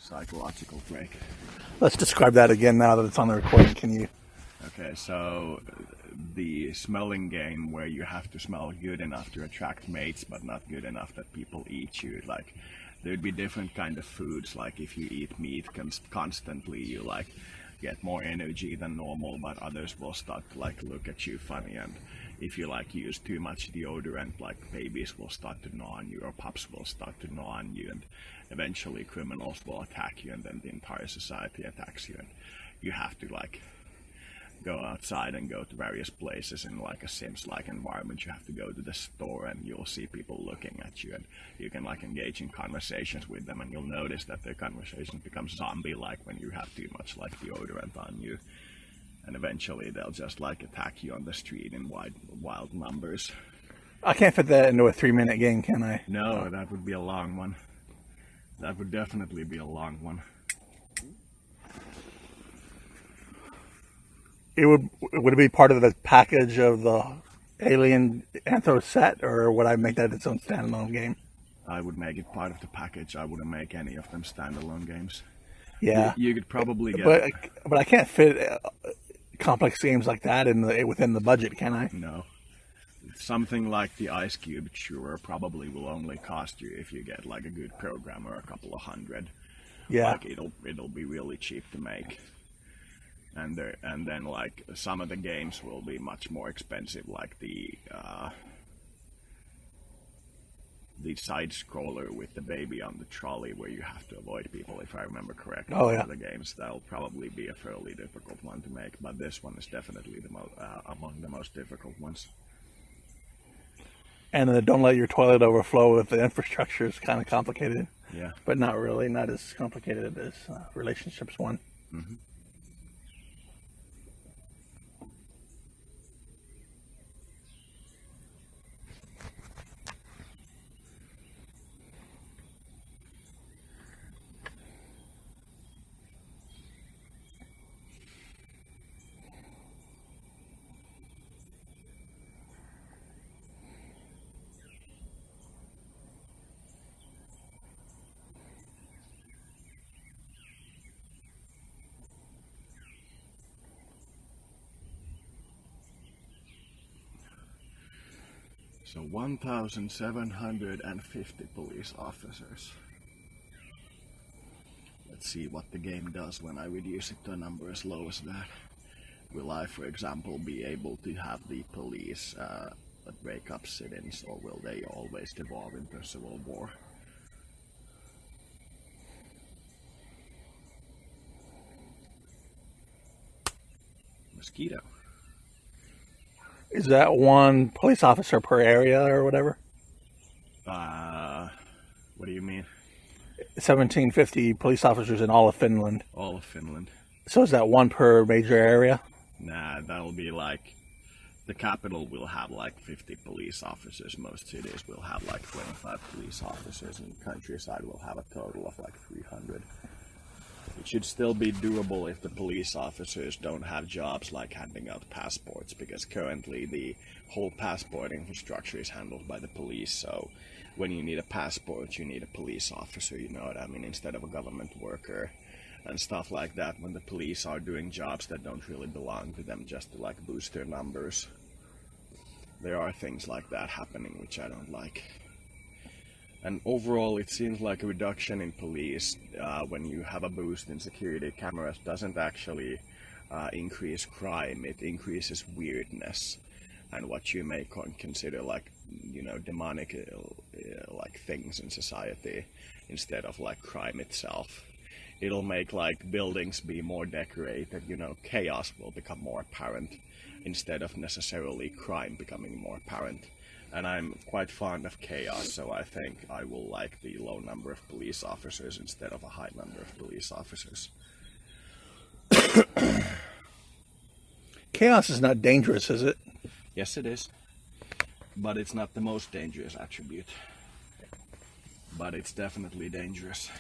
psychological break. Let's describe that again now that it's on the recording. Can you? Okay, so the smelling game where you have to smell good enough to attract mates, but not good enough that people eat you. Like, there'd be different kind of foods. Like, if you eat meat constantly, you like get more energy than normal, but others will start to like look at you funny. And if you like use too much deodorant, like babies will start to gnaw on you, or pups will start to gnaw on you, and eventually criminals will attack you, and then the entire society attacks you, and you have to like go outside and go to various places in like a Sims-like environment. You have to go to the store and you'll see people looking at you, and you can like engage in conversations with them, and you'll notice that their conversation becomes zombie-like when you have too much like deodorant on you, and eventually they'll just like attack you on the street in wild numbers. I can't fit that into a 3-minute game, can I? No, that would be a long one. That would definitely be a long one. Would it be part of the package of the Alien Anthro set, or would I make that its own standalone game? I would make it part of the package. I wouldn't make any of them standalone games. Yeah, you could probably get, but I can't fit complex games like that within the budget, can I? No. Something like the Ice Cube Chewer probably will only cost you, if you get like a good programmer, a couple of $100. Yeah, like it'll be really cheap to make. And then like some of the games will be much more expensive, like the side scroller with the baby on the trolley where you have to avoid people, if I remember correctly. Oh yeah. The games, that'll probably be a fairly difficult one to make, but this one is definitely among the most difficult ones. And don't let your toilet overflow if the infrastructure is kind of complicated. Yeah. But not really, not as complicated as Relationships one. Mm-hmm. So 1,750 police officers. Let's see what the game does when I reduce it to a number as low as that. Will I, for example, be able to have the police break up sit-ins, or will they always devolve into civil war? Mosquito. Is that one police officer per area or whatever? What do you mean? 1,750 police officers in all of Finland. All of Finland. So is that one per major area? Nah, that'll be like, the capital will have like 50 police officers. Most cities will have like 25 police officers, and the countryside will have a total of like 300. It should still be doable if the police officers don't have jobs like handing out passports, because currently the whole passport infrastructure is handled by the police. So when you need a passport, you need a police officer, you know what I mean, instead of a government worker and stuff like that, when the police are doing jobs that don't really belong to them just to like boost their numbers. There are things like that happening which I don't like. And overall, it seems like a reduction in police when you have a boost in security cameras doesn't actually increase crime. It increases weirdness and what you may consider like, you know, demonic like things in society, instead of like crime itself. It'll make like buildings be more decorated, you know, chaos will become more apparent instead of necessarily crime becoming more apparent. And I'm quite fond of chaos, so I think I will like the low number of police officers instead of a high number of police officers. Chaos is not dangerous, is it? Yes, it is. But it's not the most dangerous attribute. But it's definitely dangerous.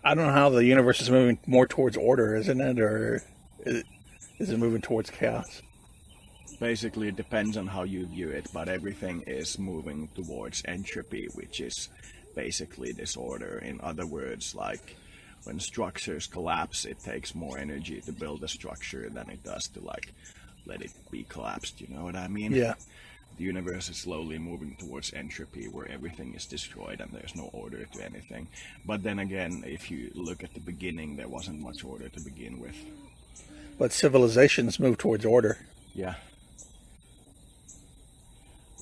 I don't know how the universe is moving more towards order, isn't it? Or is it moving towards chaos? Basically, it depends on how you view it, but everything is moving towards entropy, which is basically disorder. In other words, like when structures collapse, it takes more energy to build a structure than it does to like let it be collapsed. You know what I mean? Yeah. The universe is slowly moving towards entropy, where everything is destroyed and there's no order to anything. But then again, if you look at the beginning, there wasn't much order to begin with. But civilizations move towards order. Yeah.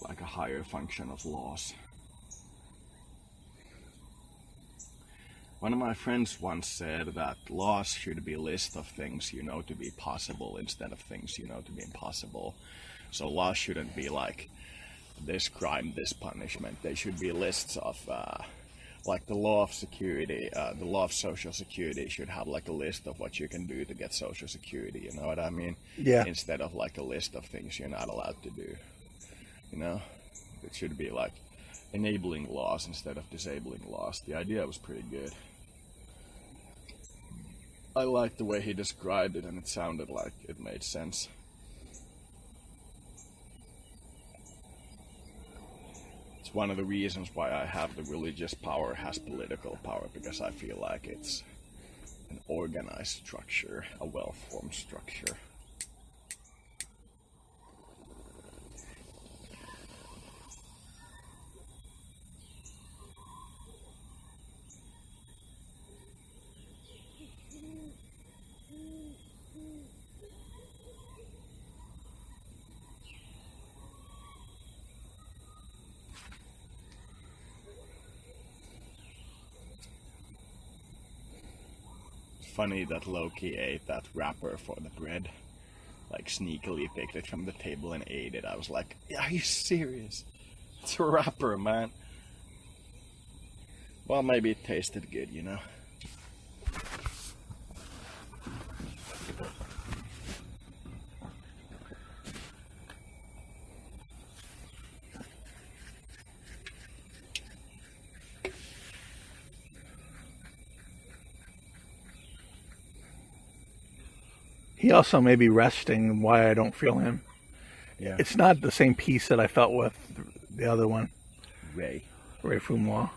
Like a higher function of laws. One of my friends once said that laws should be a list of things you know to be possible instead of things you know to be impossible. So laws shouldn't be like this crime, this punishment. They should be lists of like the law of security, the law of social security should have like a list of what you can do to get social security, you know what I mean? Yeah. Instead of like a list of things you're not allowed to do, you know? It should be like enabling laws instead of disabling laws. The idea was pretty good. I liked the way he described it, and it sounded like it made sense. It's one of the reasons why I have the religious power has political power, because I feel like it's an organized structure, a well-formed structure. Funny that Loki ate that wrapper for the bread. Like sneakily picked it from the table and ate it. I was like, are you serious? It's a wrapper, man. Well, maybe it tasted good, you know. He also may be resting why I don't feel him. Yeah. It's not the same peace that I felt with the other one, Ray. Ray Fumois.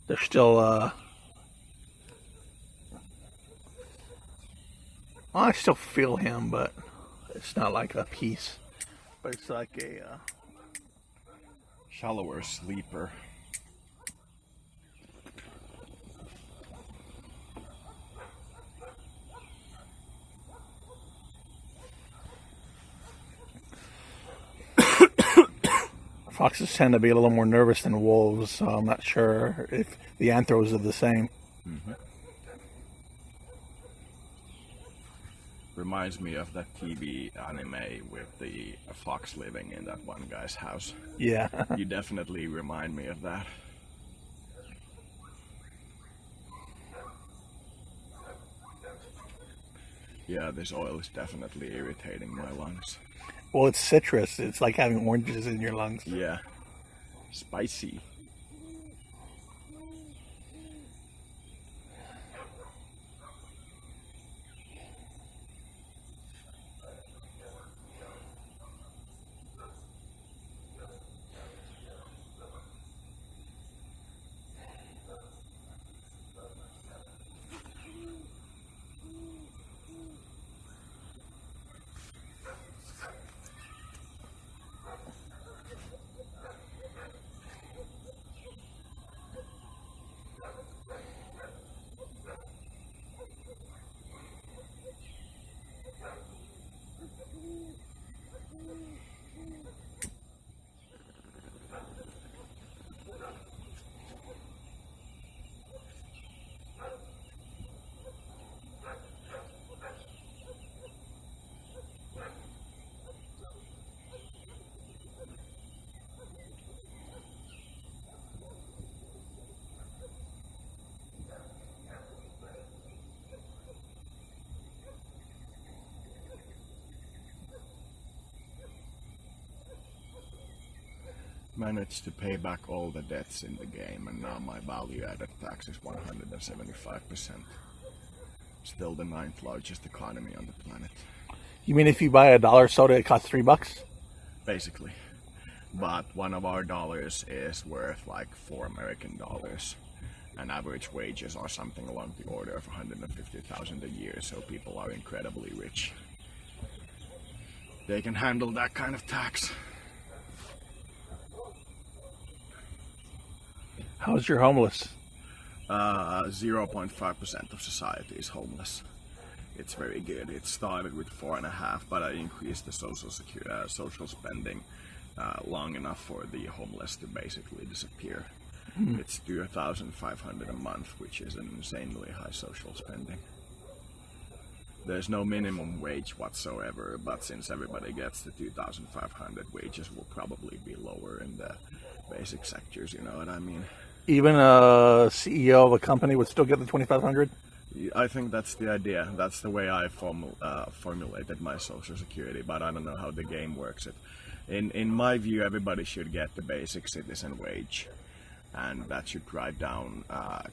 There's still, I still feel him, but it's not like a peace. But it's like a, Shallower sleeper. foxes tend to be a little more nervous than wolves, so I'm not sure if the anthros are the same. Mm-hmm. Reminds me of that TV anime with the fox living in that one guy's house. Yeah. You definitely remind me of that. Yeah, this oil is definitely irritating my lungs. Well, it's citrus. It's like having oranges in your lungs. Yeah. Spicy. managed to pay back all the debts in the game, and now my value-added tax is 175%. Still the 9th largest economy on the planet. You mean if you buy a dollar soda, it costs $3? Basically. But one of our dollars is worth like $4 American, and average wages are something along the order of 150,000 a year, so people are incredibly rich. They can handle that kind of tax. How's your homeless? 0.5% of society is homeless. It's very good. It started with 4.5, but I increased the social spending long enough for the homeless to basically disappear. It's $2,500 a month, which is an insanely high social spending. There's no minimum wage whatsoever, but since everybody gets the 2,500, wages will probably be lower in the basic sectors, you know what I mean? Even a CEO of a company would still get the 2,500? I think that's the idea. That's the way I formulated my social security, but I don't know how the game works. In my view, everybody should get the basic citizen wage, and that should drive down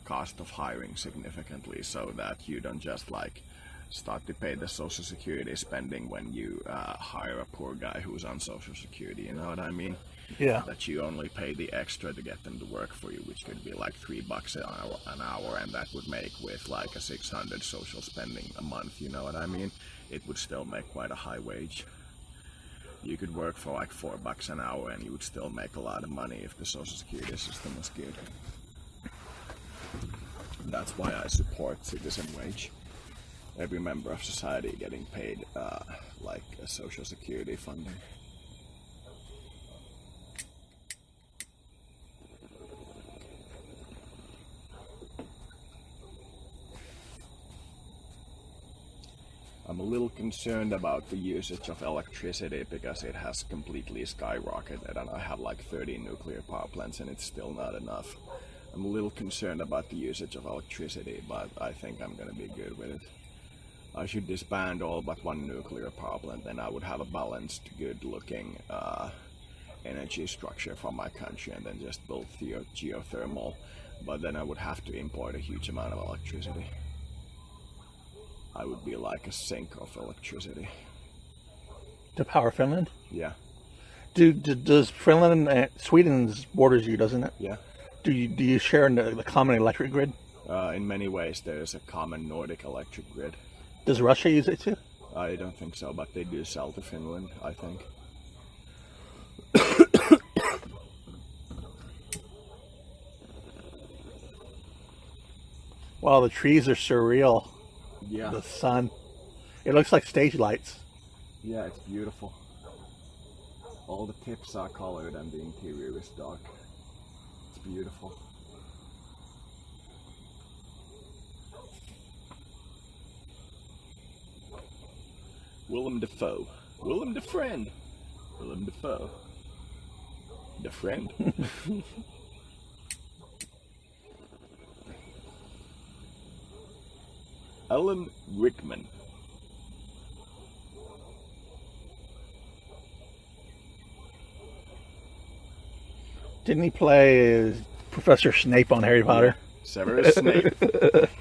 cost of hiring significantly, so that you don't just like start to pay the social security spending when you hire a poor guy who's on social security, you know what I mean? Yeah. That you only pay the extra to get them to work for you, which could be like $3 an hour, and that would make with like a 600 social spending a month, you know what I mean? It would still make quite a high wage. You could work for like $4 an hour and you would still make a lot of money if the social security system was good. That's why I support citizen wage. Every member of society getting paid like a social security funding. I'm a little concerned about the usage of electricity because it has completely skyrocketed, and I have like 30 nuclear power plants and it's still not enough. I'm a little concerned about the usage of electricity, but I think I'm gonna be good with it. I should disband all but one nuclear power plant, then I would have a balanced, good-looking energy structure for my country, and then just build geothermal, but then I would have to import a huge amount of electricity. I would be like a sink of electricity. To power Finland? Yeah. Does Finland and Sweden's borders you, doesn't it? Yeah. Do you share in the common electric grid? In many ways, there's a common Nordic electric grid. Does Russia use it too? I don't think so, but they do sell to Finland, I think. Wow, the trees are surreal. Yeah. The sun. It looks like stage lights. Yeah, it's beautiful. All the tips are colored and the interior is dark. It's beautiful. Willem Dafoe. Willem the friend. Willem Dafoe. The friend. Alan Rickman. Didn't he play Professor Snape on Harry Potter? Yeah. Severus Snape.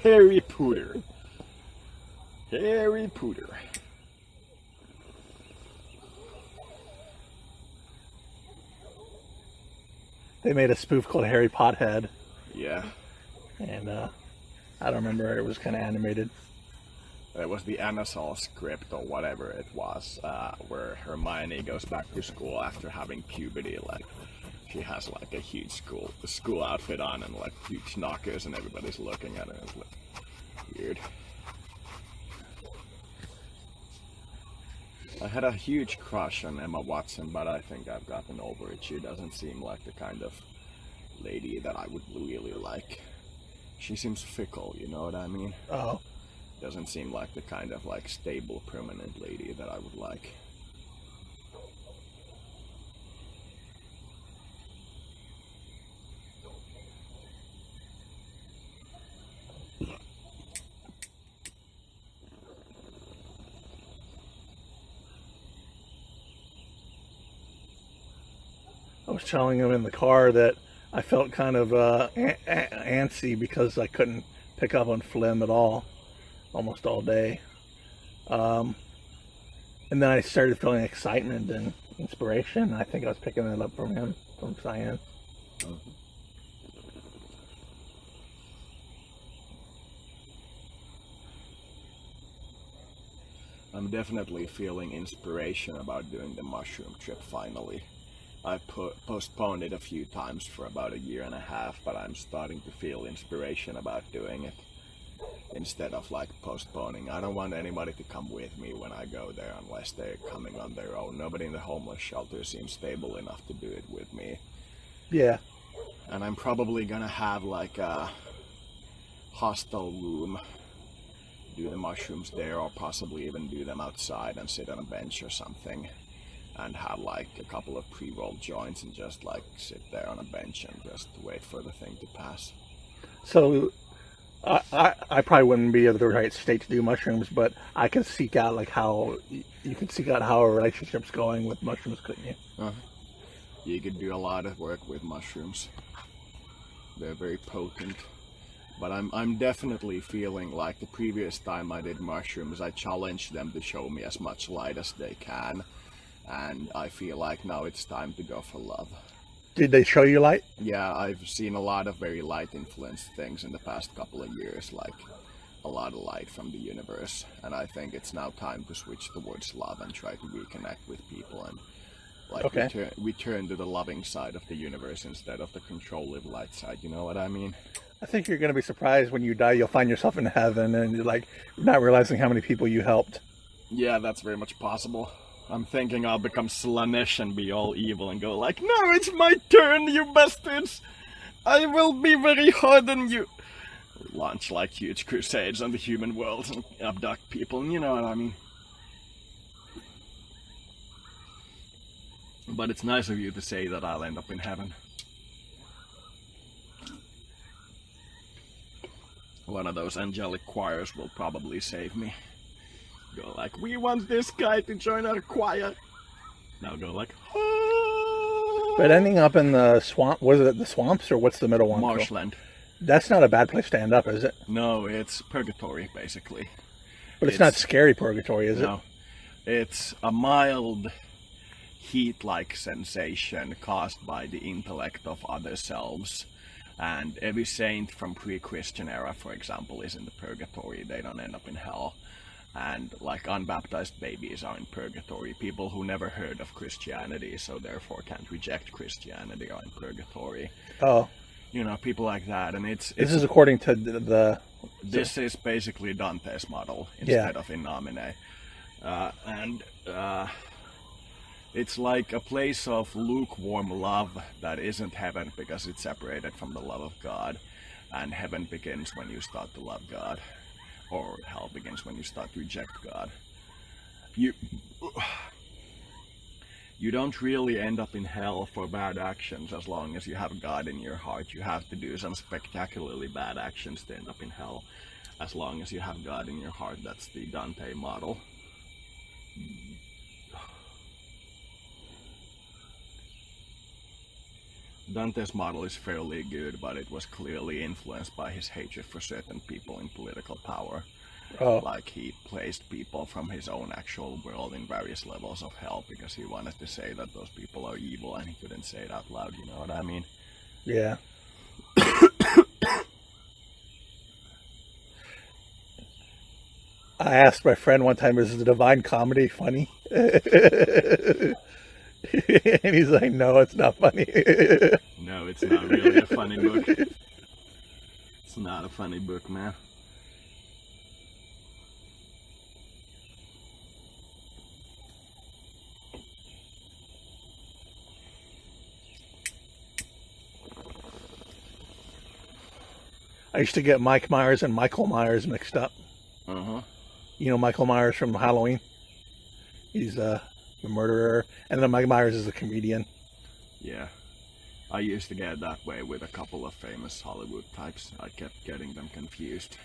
Harry Potter. Harry Potter. They made a spoof called Harry Pothead. Yeah. And I don't remember. It was kind of animated. It was the Anasol script or whatever it was, where Hermione goes back to school after having puberty. Like, she has like a huge school outfit on and like huge knockers, and everybody's looking at her. It's like weird. I had a huge crush on Emma Watson, but I think I've gotten over it. She doesn't seem like the kind of lady that I would really like. She seems fickle, you know what I mean? Oh. Doesn't seem like the kind of like stable, permanent lady that I would like. was telling him in the car that I felt kind of antsy because I couldn't pick up on phlegm at all, almost all day. And then I started feeling excitement and inspiration. I think I was picking that up from him, from Cyan. I'm definitely feeling inspiration about doing the mushroom trip finally. I postponed it a few times for about a year and a half, but I'm starting to feel inspiration about doing it instead of like postponing. I don't want anybody to come with me when I go there unless they're coming on their own. Nobody in the homeless shelter seems stable enough to do it with me. Yeah. And I'm probably gonna have like a hostel room, do the mushrooms there, or possibly even do them outside and sit on a bench or something and have like a couple of pre-rolled joints and just like sit there on a bench and just wait for the thing to pass. So I probably wouldn't be in the right state to do mushrooms, but I could seek out like how you could seek out how a relationship's going with mushrooms, couldn't you? You could do a lot of work with mushrooms. They're very potent. But I'm definitely feeling like the previous time I did mushrooms, I challenged them to show me as much light as they can. And I feel like now it's time to go for love. Did they show you light? Yeah, I've seen a lot of very light influenced things in the past couple of years, like a lot of light from the universe. And I think it's now time to switch towards love and try to reconnect with people and like return to the loving side of the universe instead of the controlling light side. You know what I mean? I think you're going to be surprised when you die. You'll find yourself in heaven and you're like not realizing how many people you helped. Yeah, that's very much possible. I'm thinking I'll become Slaanesh and be all evil and go like, no, it's my turn, you bastards! I will be very hard on you! Launch like huge crusades on the human world and abduct people, you know what I mean? But it's nice of you to say that I'll end up in heaven. One of those angelic choirs will probably save me. Go like, we want this guy to join our choir. Now go like, oh. But ending up in the swamp, was it the swamps or what's the middle one? Marshland. That's not a bad place to end up, is it? No, it's purgatory, basically. But it's not scary purgatory, is it? No. It's a mild heat-like sensation caused by the intellect of other selves. And every saint from pre-Christian era, for example, is in the purgatory. They don't end up in hell. And like unbaptized babies are in purgatory. People who never heard of Christianity, so therefore can't reject Christianity, are in purgatory. Oh. You know, people like that. And it's this is according to the... This is basically Dante's model instead of in nomine. It's like a place of lukewarm love that isn't heaven because it's separated from the love of God. And heaven begins when you start to love God. Or hell begins when you start to reject God. You don't really end up in hell for bad actions as long as you have God in your heart. You have to do some spectacularly bad actions to end up in hell. As long as you have God in your heart, that's the Dante model. Dante's model is fairly good, but it was clearly influenced by his hatred for certain people in political power. Oh. Like he placed people from his own actual world in various levels of hell because he wanted to say that those people are evil and he couldn't say it out loud, you know what I mean? Yeah. I asked my friend one time, is the Divine Comedy funny? And he's like, no, it's not funny. No, it's not really a funny book. It's not a funny book, man. I used to get Mike Myers and Michael Myers mixed up. You know Michael Myers from Halloween? He's the murderer. And then Mike Myers is a comedian. Yeah. I used to get that way with a couple of famous Hollywood types. I kept getting them confused.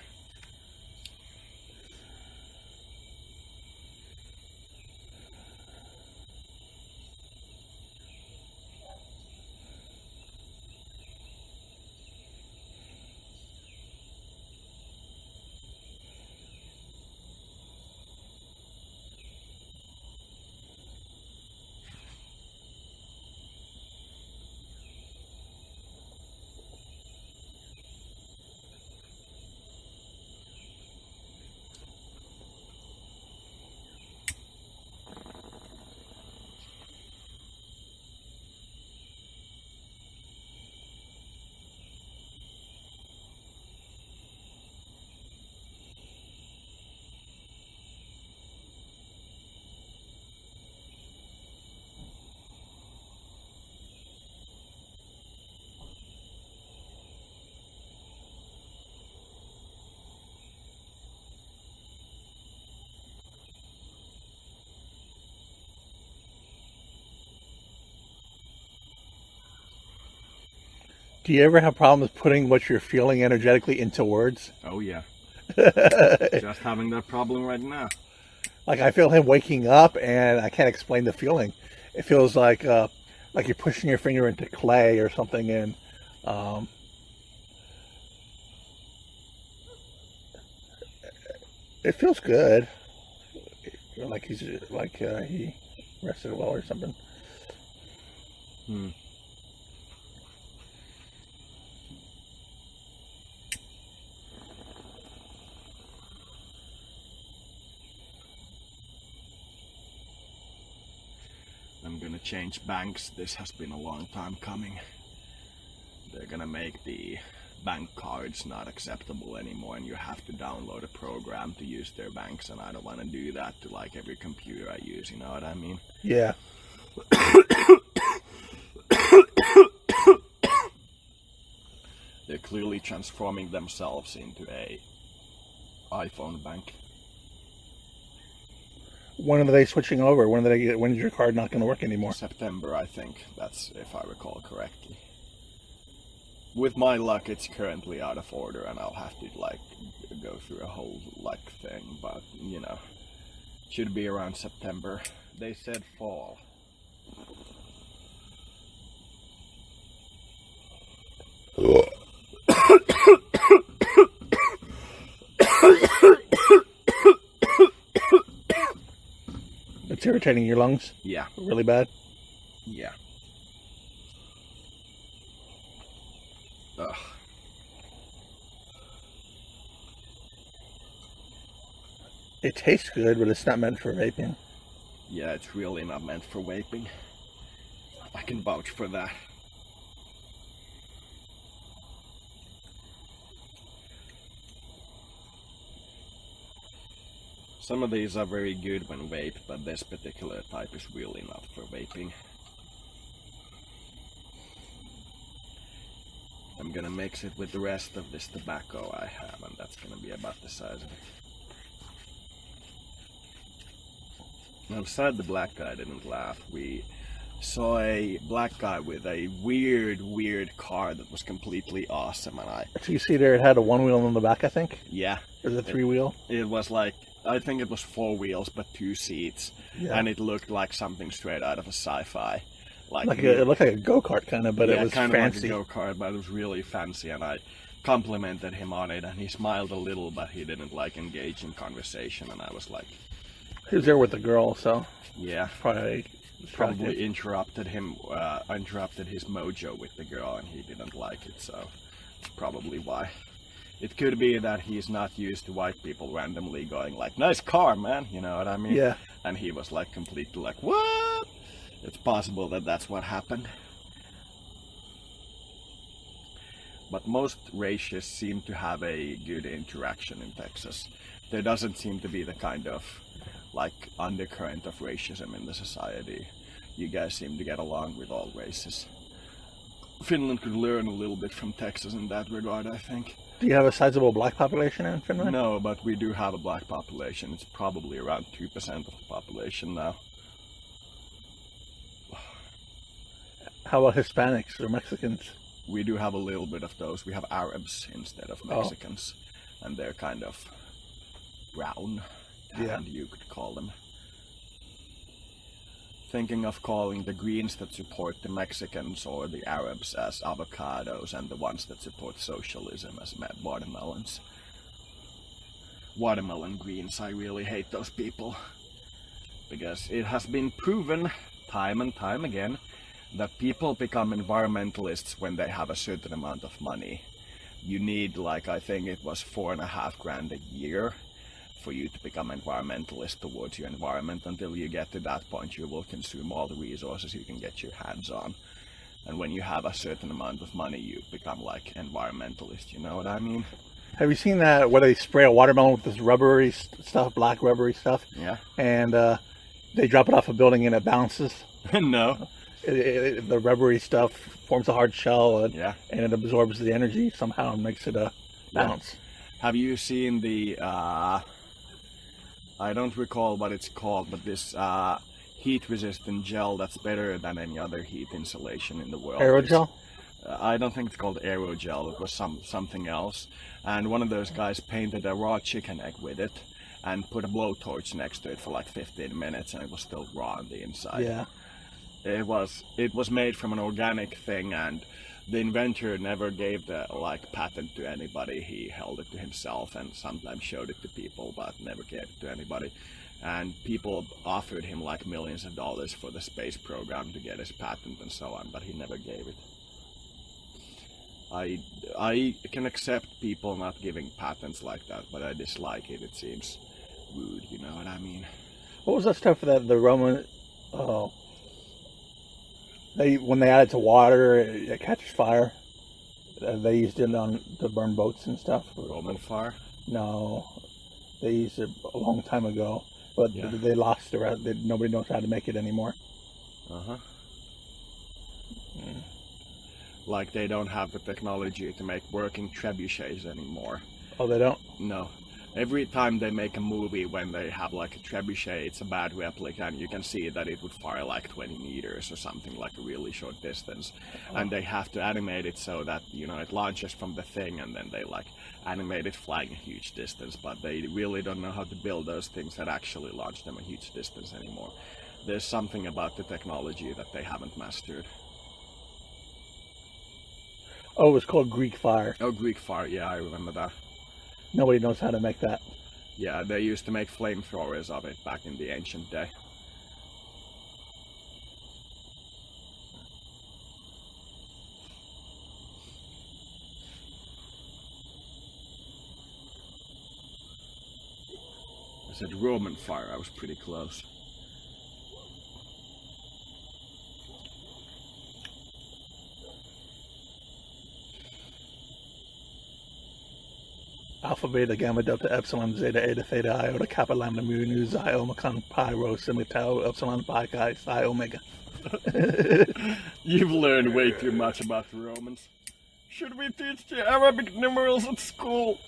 Do you ever have problems putting what you're feeling energetically into words? Oh yeah. Just having that problem right now. Like I feel him waking up, and I can't explain the feeling. It feels like you're pushing your finger into clay or something, and it feels good. Like he rested well or something. I'm gonna change banks. This has been a long time coming. They're gonna make the bank cards not acceptable anymore, and you have to download a program to use their banks, and I don't want to do that to like every computer I use, you know what I mean? Yeah. They're clearly transforming themselves into a iPhone bank. When are they switching over? When is your card not going to work anymore? September, I think. That's if I recall correctly. With my luck, it's currently out of order, and I'll have to like go through a whole like thing. But you know, should be around September. They said fall. It's irritating your lungs? Yeah. Really bad? Yeah. Ugh. It tastes good, but it's not meant for vaping. Yeah, it's really not meant for vaping. I can vouch for that. Some of these are very good when vaped, but this particular type is really not for vaping. I'm gonna mix it with the rest of this tobacco I have, and that's gonna be about the size of it. Outside, the black guy didn't laugh. We saw a black guy with a weird car that was completely awesome, and So you see there, it had a one wheel on the back, I think? yeah. Or is it three wheel? It was like, I think it was 4 wheels, but 2 seats. Yeah. And it looked like something straight out of a sci-fi. It looked like a go-kart kind of, but it was kind fancy. of like a go-kart, but it was really fancy, and I complimented him on it, and he smiled a little, but he didn't like engage in conversation, and I was like... He was there with the girl, so... Yeah. Probably interrupted his mojo with the girl, and he didn't like it, so that's probably why. It could be that he's not used to white people randomly going like, nice car, man, you know what I mean? Yeah. And he was like completely like, what? It's possible that that's what happened. But most races seem to have a good interaction in Texas. There doesn't seem to be the kind of like undercurrent of racism in the society. You guys seem to get along with all races. Finland could learn a little bit from Texas in that regard, I think. Do you have a sizable black population in Finland? No, but we do have a black population. It's probably around 2% of the population now. How about Hispanics or Mexicans? We do have a little bit of those. We have Arabs instead of Mexicans. And they're kind of brown, and you could call them. Thinking of calling the Greens that support the Mexicans or the Arabs as avocados, and the ones that support socialism as watermelons. Watermelon Greens, I really hate those people. Because it has been proven time and time again that people become environmentalists when they have a certain amount of money. You need, like, I think it was $4.5 grand a year for you to become environmentalist towards your environment. Until you get to that point, you will consume all the resources you can get your hands on. And when you have a certain amount of money, you become like environmentalist, you know what I mean? Have you seen that where they spray a watermelon with this rubbery stuff, black rubbery stuff? Yeah. And they drop it off a building and it bounces? No. The rubbery stuff forms a hard shell, and it absorbs the energy somehow and makes it bounce. Yeah. Have you seen the... I don't recall what it's called, but this heat-resistant gel that's better than any other heat insulation in the world. Aerogel? I don't think it's called aerogel. It was something else. And one of those guys painted a raw chicken egg with it and put a blowtorch next to it for like 15 minutes, and it was still raw on the inside. Yeah. It was made from an organic thing, and the inventor never gave the patent to anybody. He held it to himself and sometimes showed it to people, but never gave it to anybody. And people offered him like millions of dollars for the space program to get his patent and so on, but he never gave it. I can accept people not giving patents like that, but I dislike it. It seems rude, you know what I mean? What was that stuff that the Roman? Oh, when they add it to water, it catches fire. They used it to burn boats and stuff. Roman fire? No, they used it a long time ago, but yeah. They lost the rest. Nobody knows how to make it anymore. Like they don't have the technology to make working trebuchets anymore. Oh, they don't? No. Every time they make a movie when they have like a trebuchet, it's a bad replica, and you can see that it would fire like 20 meters or something, like a really short distance. And they have to animate it so that, you know, it launches from the thing, and then they like animate it flying a huge distance, but they really don't know how to build those things that actually launch them a huge distance anymore. There's something about the technology that they haven't mastered. Oh, it was called Greek fire. Oh, Greek fire, yeah, I remember that. Nobody knows how to make that. Yeah, they used to make flamethrowers of it back in the ancient day. I said Roman fire, I was pretty close. Alpha, beta, gamma, delta, epsilon, zeta, eta, theta, iota, kappa, lambda, mu, nu, xi, omicron, pi, rho, sigma, tau, epsilon, pi, chi, psi, omega. You've learned way too much about the Romans. Should we teach the Arabic numerals at school?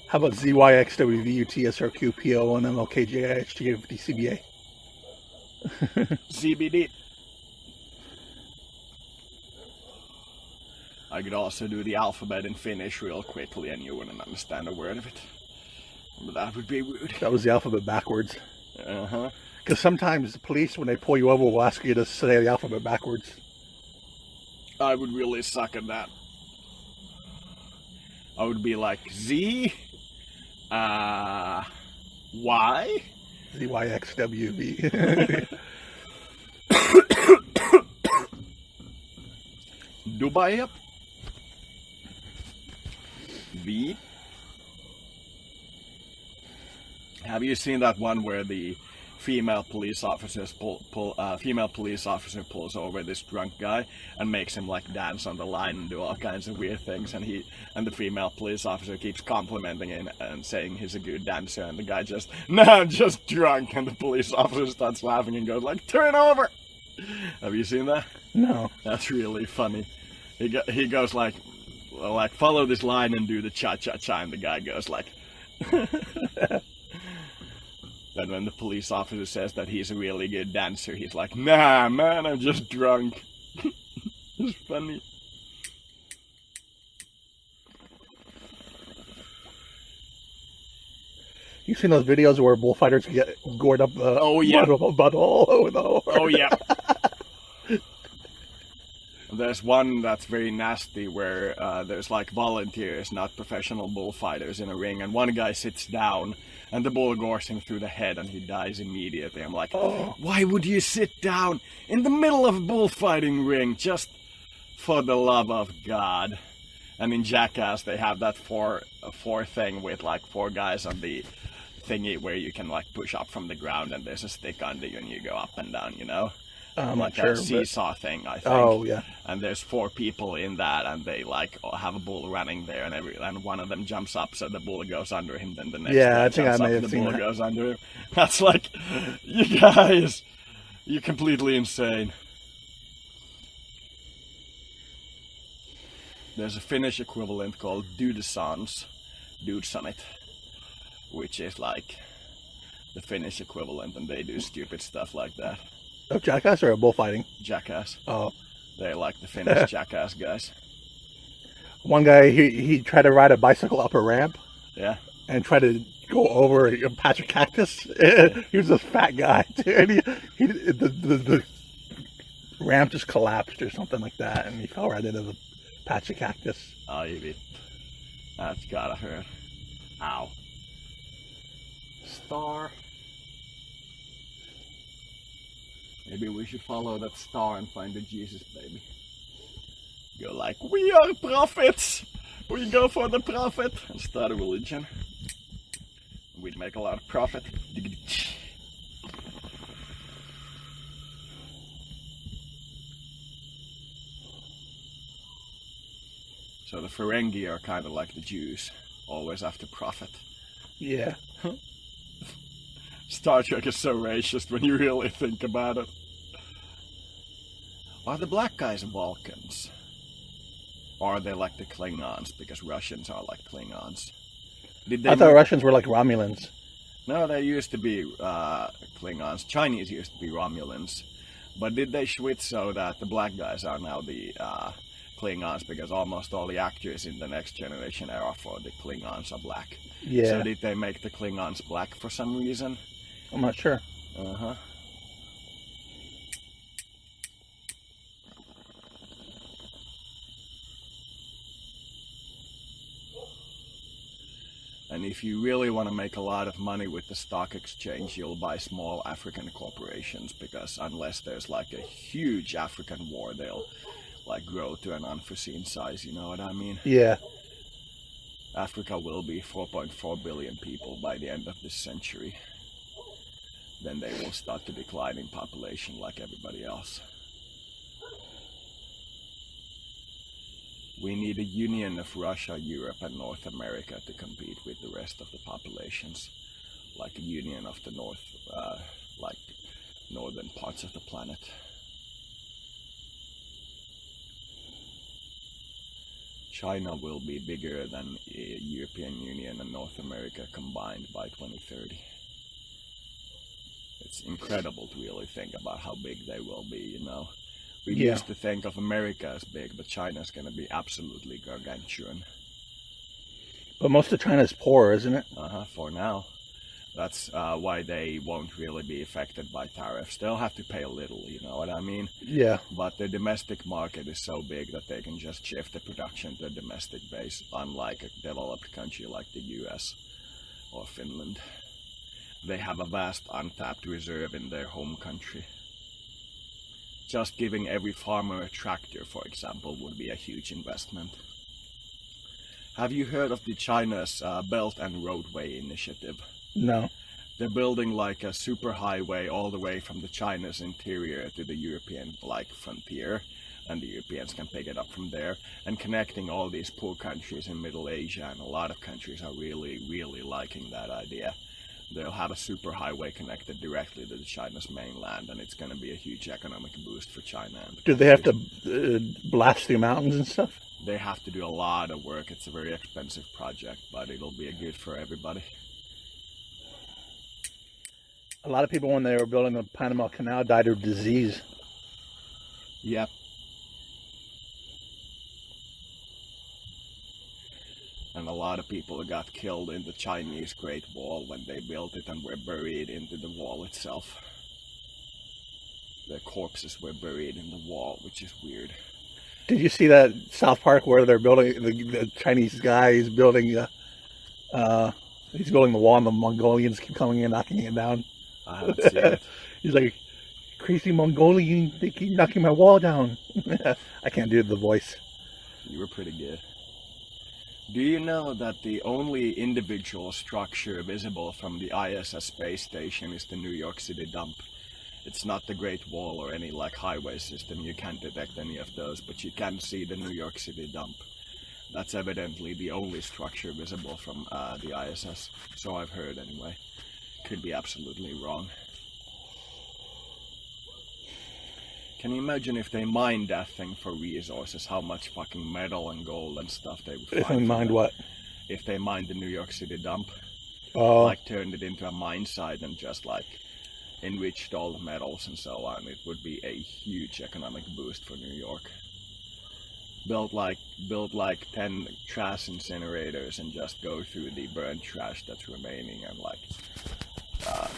How about Z, Y, X, W, V, U, T, S, R, Q, P, O, N, M, L, K, J, I, H, G, F, D, C, B, A? CBD. I could also do the alphabet in Finnish real quickly and you wouldn't understand a word of it. But that would be rude. That was the alphabet backwards. Uh-huh. Because sometimes the police, when they pull you over, will ask you to say the alphabet backwards. I would really suck at that. I would be like, Z, Y? Z, Y, X, W, V. Dubai, V. Have you seen that one where the female police officer pulls over this drunk guy and makes him like dance on the line and do all kinds of weird things, and the female police officer keeps complimenting him and saying he's a good dancer, and the guy just, "No, I'm just drunk," and the police officer starts laughing and goes like, "Turn over." Have you seen that? No. That's really funny. He goes like, follow this line and do the cha-cha-cha, and the guy goes like... Then when the police officer says that he's a really good dancer, he's like, "Nah, man, I'm just drunk." It's funny. You seen those videos where bullfighters get gored up the butthole over the horse? Oh, yeah. There's one that's very nasty where there's like volunteers, not professional bullfighters, in a ring, and one guy sits down and the bull gores him through the head and he dies immediately. I'm like, why would you sit down in the middle of a bullfighting ring just for the love of God? And in Jackass they have that four thing with like 4 guys on the thingy where you can like push up from the ground and there's a stick under you and you go up and down, you know? I'm like not sure, a seesaw thing, I think. Oh, yeah. And there's 4 people in that, and they like have a bull running there, and one of them jumps up, so the bull goes under him. Then the next I one think I jumps may up, have the seen bull that. goes under him. That's like, you guys, you're completely insane. There's a Finnish equivalent called Dudesonit, which is like the Finnish equivalent, and they do stupid stuff like that. Of Jackass or bullfighting? Jackass. Oh. They're like the Finnish Jackass guys. One guy, he tried to ride a bicycle up a ramp Yeah. and tried to go over a patch of cactus. He was a fat guy, too. And the ramp just collapsed or something like that, and he fell right into the patch of cactus. Oh, you did. That's gotta hurt. Ow. Star. Maybe we should follow that star and find the Jesus baby. Go like, we are prophets! We go for the prophet! And start a religion. We'd make a lot of profit. So the Ferengi are kind of like the Jews, always after profit. Yeah. Star Trek is so racist when you really think about it. Are the black guys Vulcans? Or are they like the Klingons? Because Russians are like Klingons. I thought Russians were like Romulans. No, they used to be Klingons. Chinese used to be Romulans. But did they switch so that the black guys are now the Klingons? Because almost all the actors in the Next Generation era for the Klingons are black. Yeah. So did they make the Klingons black for some reason? I'm not sure. Uh-huh. And if you really want to make a lot of money with the stock exchange, you'll buy small African corporations, because unless there's like a huge African war, they'll like grow to an unforeseen size, you know what I mean? Yeah. Africa will be 4.4 billion people by the end of this century. Then they will start to decline in population like everybody else. We need a union of Russia, Europe and North America to compete with the rest of the populations. Like a union of the like northern parts of the planet. China will be bigger than European Union and North America combined by 2030. It's incredible to really think about how big they will be, you know. We used to think of America as big, but China's going to be absolutely gargantuan. But most of China is poor, isn't it? For now. That's why they won't really be affected by tariffs. They'll have to pay a little, you know what I mean? Yeah. But the domestic market is so big that they can just shift the production to a domestic base, unlike a developed country like the US or Finland. They have a vast untapped reserve in their home country. Just giving every farmer a tractor, for example, would be a huge investment. Have you heard of the China's Belt and Roadway Initiative? No. They're building like a super highway all the way from the China's interior to the European frontier, and the Europeans can pick it up from there, and connecting all these poor countries in Middle Asia, and a lot of countries are really, really liking that idea. They'll have a super highway connected directly to the China's mainland, and it's going to be a huge economic boost for China. Do they have to blast through mountains and stuff? They have to do a lot of work. It's a very expensive project, but it'll be good for everybody. A lot of people, when they were building the Panama Canal, died of disease. Yep. And a lot of people got killed in the Chinese Great Wall when they built it and were buried into the wall itself. Their corpses were buried in the wall, which is weird. Did you see that South Park where they're building, the Chinese guy is building, he's building the wall and the Mongolians keep coming in, knocking it down? I haven't seen it. He's like, crazy Mongolian, they keep knocking my wall down. I can't do the voice. You were pretty good. Do you know that the only individual structure visible from the ISS space station is the New York City dump? It's not the Great Wall or any like highway system. You can't detect any of those, but you can see the New York City dump. That's evidently the only structure visible from the ISS. So I've heard anyway. Could be absolutely wrong. Can you imagine if they mined that thing for resources, how much fucking metal and gold and stuff they would find? If they mined what? If they mined the New York City dump. Oh. Like turned it into a mine site and just like enriched all the metals and so on. It would be a huge economic boost for New York. build like 10 trash incinerators and just go through the burnt trash that's remaining and like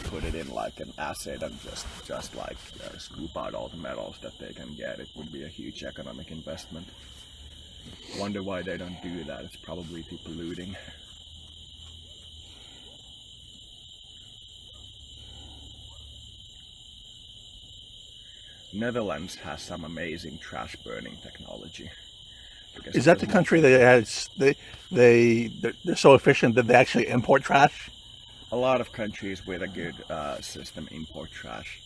put it in like an acid and just like scoop out all the metals that they can get. It would be a huge economic investment. Wonder why they don't do that. It's probably too polluting. Netherlands has some amazing trash burning technology. Is that the country that has they're so efficient that they actually import trash? A lot of countries with a good system import trash.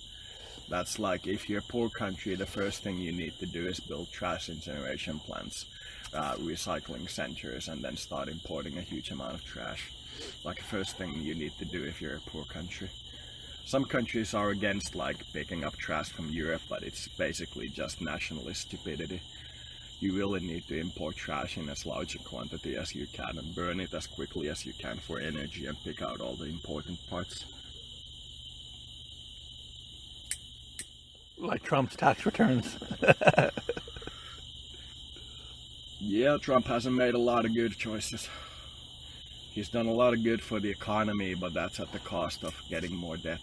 That's like if you're a poor country, the first thing you need to do is build trash incineration plants, recycling centers, and then start importing a huge amount of trash. Like the first thing you need to do if you're a poor country. Some countries are against like picking up trash from Europe, but it's basically just nationalist stupidity. You really need to import trash in as large a quantity as you can and burn it as quickly as you can for energy and pick out all the important parts. Like Trump's tax returns. Yeah, Trump hasn't made a lot of good choices. He's done a lot of good for the economy, but that's at the cost of getting more debt.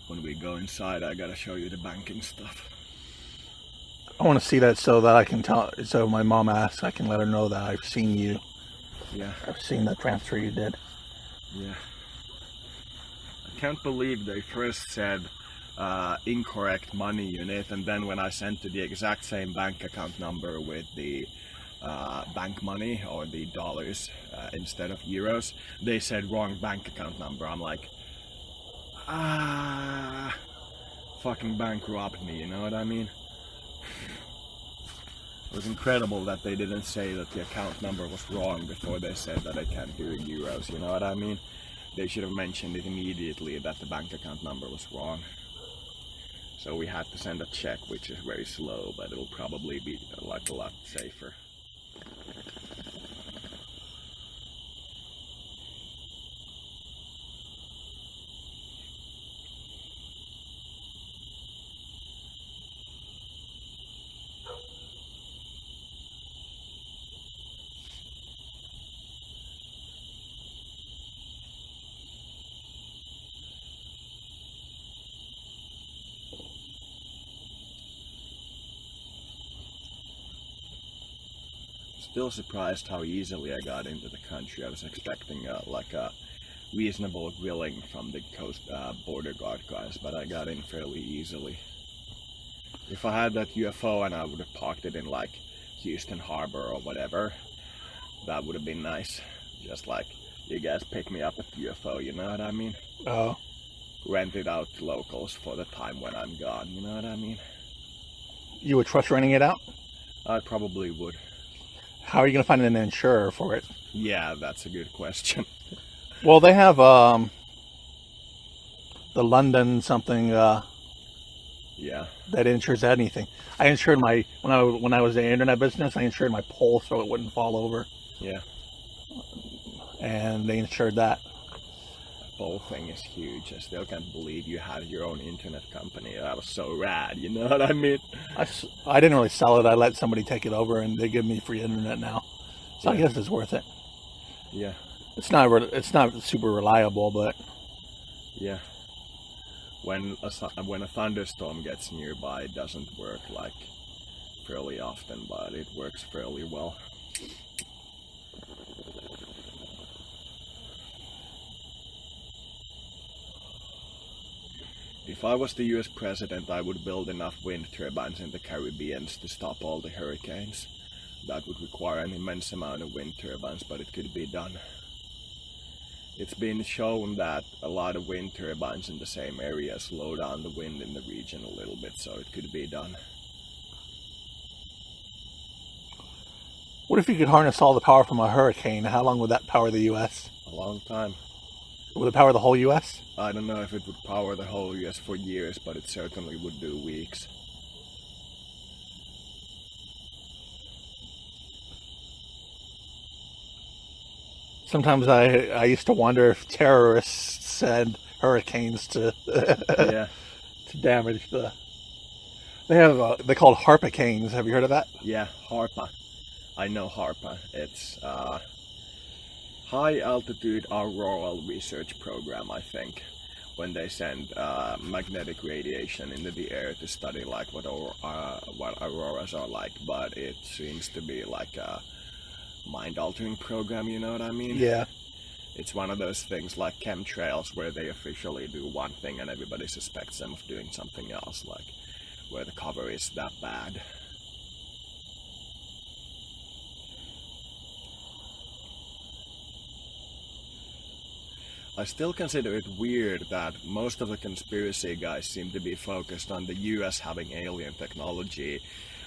When we go inside, I gotta show you the banking stuff. I want to see that so that I can tell. So my mom asks, I can let her know that I've seen you. Yeah. I've seen the transfer you did. Yeah. I can't believe they first said incorrect money unit, and then when I sent to the exact same bank account number with the bank money or the dollars instead of euros, they said wrong bank account number. I'm like, fucking bank robbed me, you know what I mean? It was incredible that they didn't say that the account number was wrong before they said that I can't do euros, you know what I mean? They should have mentioned it immediately that the bank account number was wrong. So we had to send a check, which is very slow, but it'll probably be like a lot safer. Still surprised how easily I got into the country. I was expecting like a reasonable grilling from the coast border guard guys, but I got in fairly easily. If I had that UFO and I would have parked it in like Houston Harbor or whatever, that would have been nice. Just like, you guys pick me up at the UFO, you know what I mean? Oh. Rent it out to locals for the time when I'm gone, you know what I mean? You would trust renting it out? I probably would. How are you going to find an insurer for it? Yeah, that's a good question. Well, they have the London something Yeah. that insures anything. I insured my when I was in the internet business. I insured my pole so it wouldn't fall over. Yeah. And they insured that. The whole thing is huge. I still can't believe you had your own internet company. That was so rad, you know what I mean? I didn't really sell it. I let somebody take it over, and they give me free internet now. So yeah. I guess it's worth it. Yeah. It's not super reliable, but yeah. When a thunderstorm gets nearby, it doesn't work like fairly often, but it works fairly well. If I was the US president, I would build enough wind turbines in the Caribbean to stop all the hurricanes. That would require an immense amount of wind turbines, but it could be done. It's been shown that a lot of wind turbines in the same area slow down the wind in the region a little bit, so it could be done. What if you could harness all the power from a hurricane? How long would that power the U.S.? A long time. Would it power the whole U.S.? I don't know if it would power the whole US for years, but it certainly would do weeks. Sometimes I used to wonder if terrorists send hurricanes to Yeah. to damage the. They called harpicanes. Have you heard of that? Yeah, HARPA. I know HARPA. It's High Altitude Auroral Research Program, I think, when they send magnetic radiation into the air to study like what auroras are like. But it seems to be like a mind-altering program. You know what I mean? Yeah. It's one of those things like chemtrails where they officially do one thing and everybody suspects them of doing something else, like where the cover is that bad. I still consider it weird that most of the conspiracy guys seem to be focused on the US having alien technology,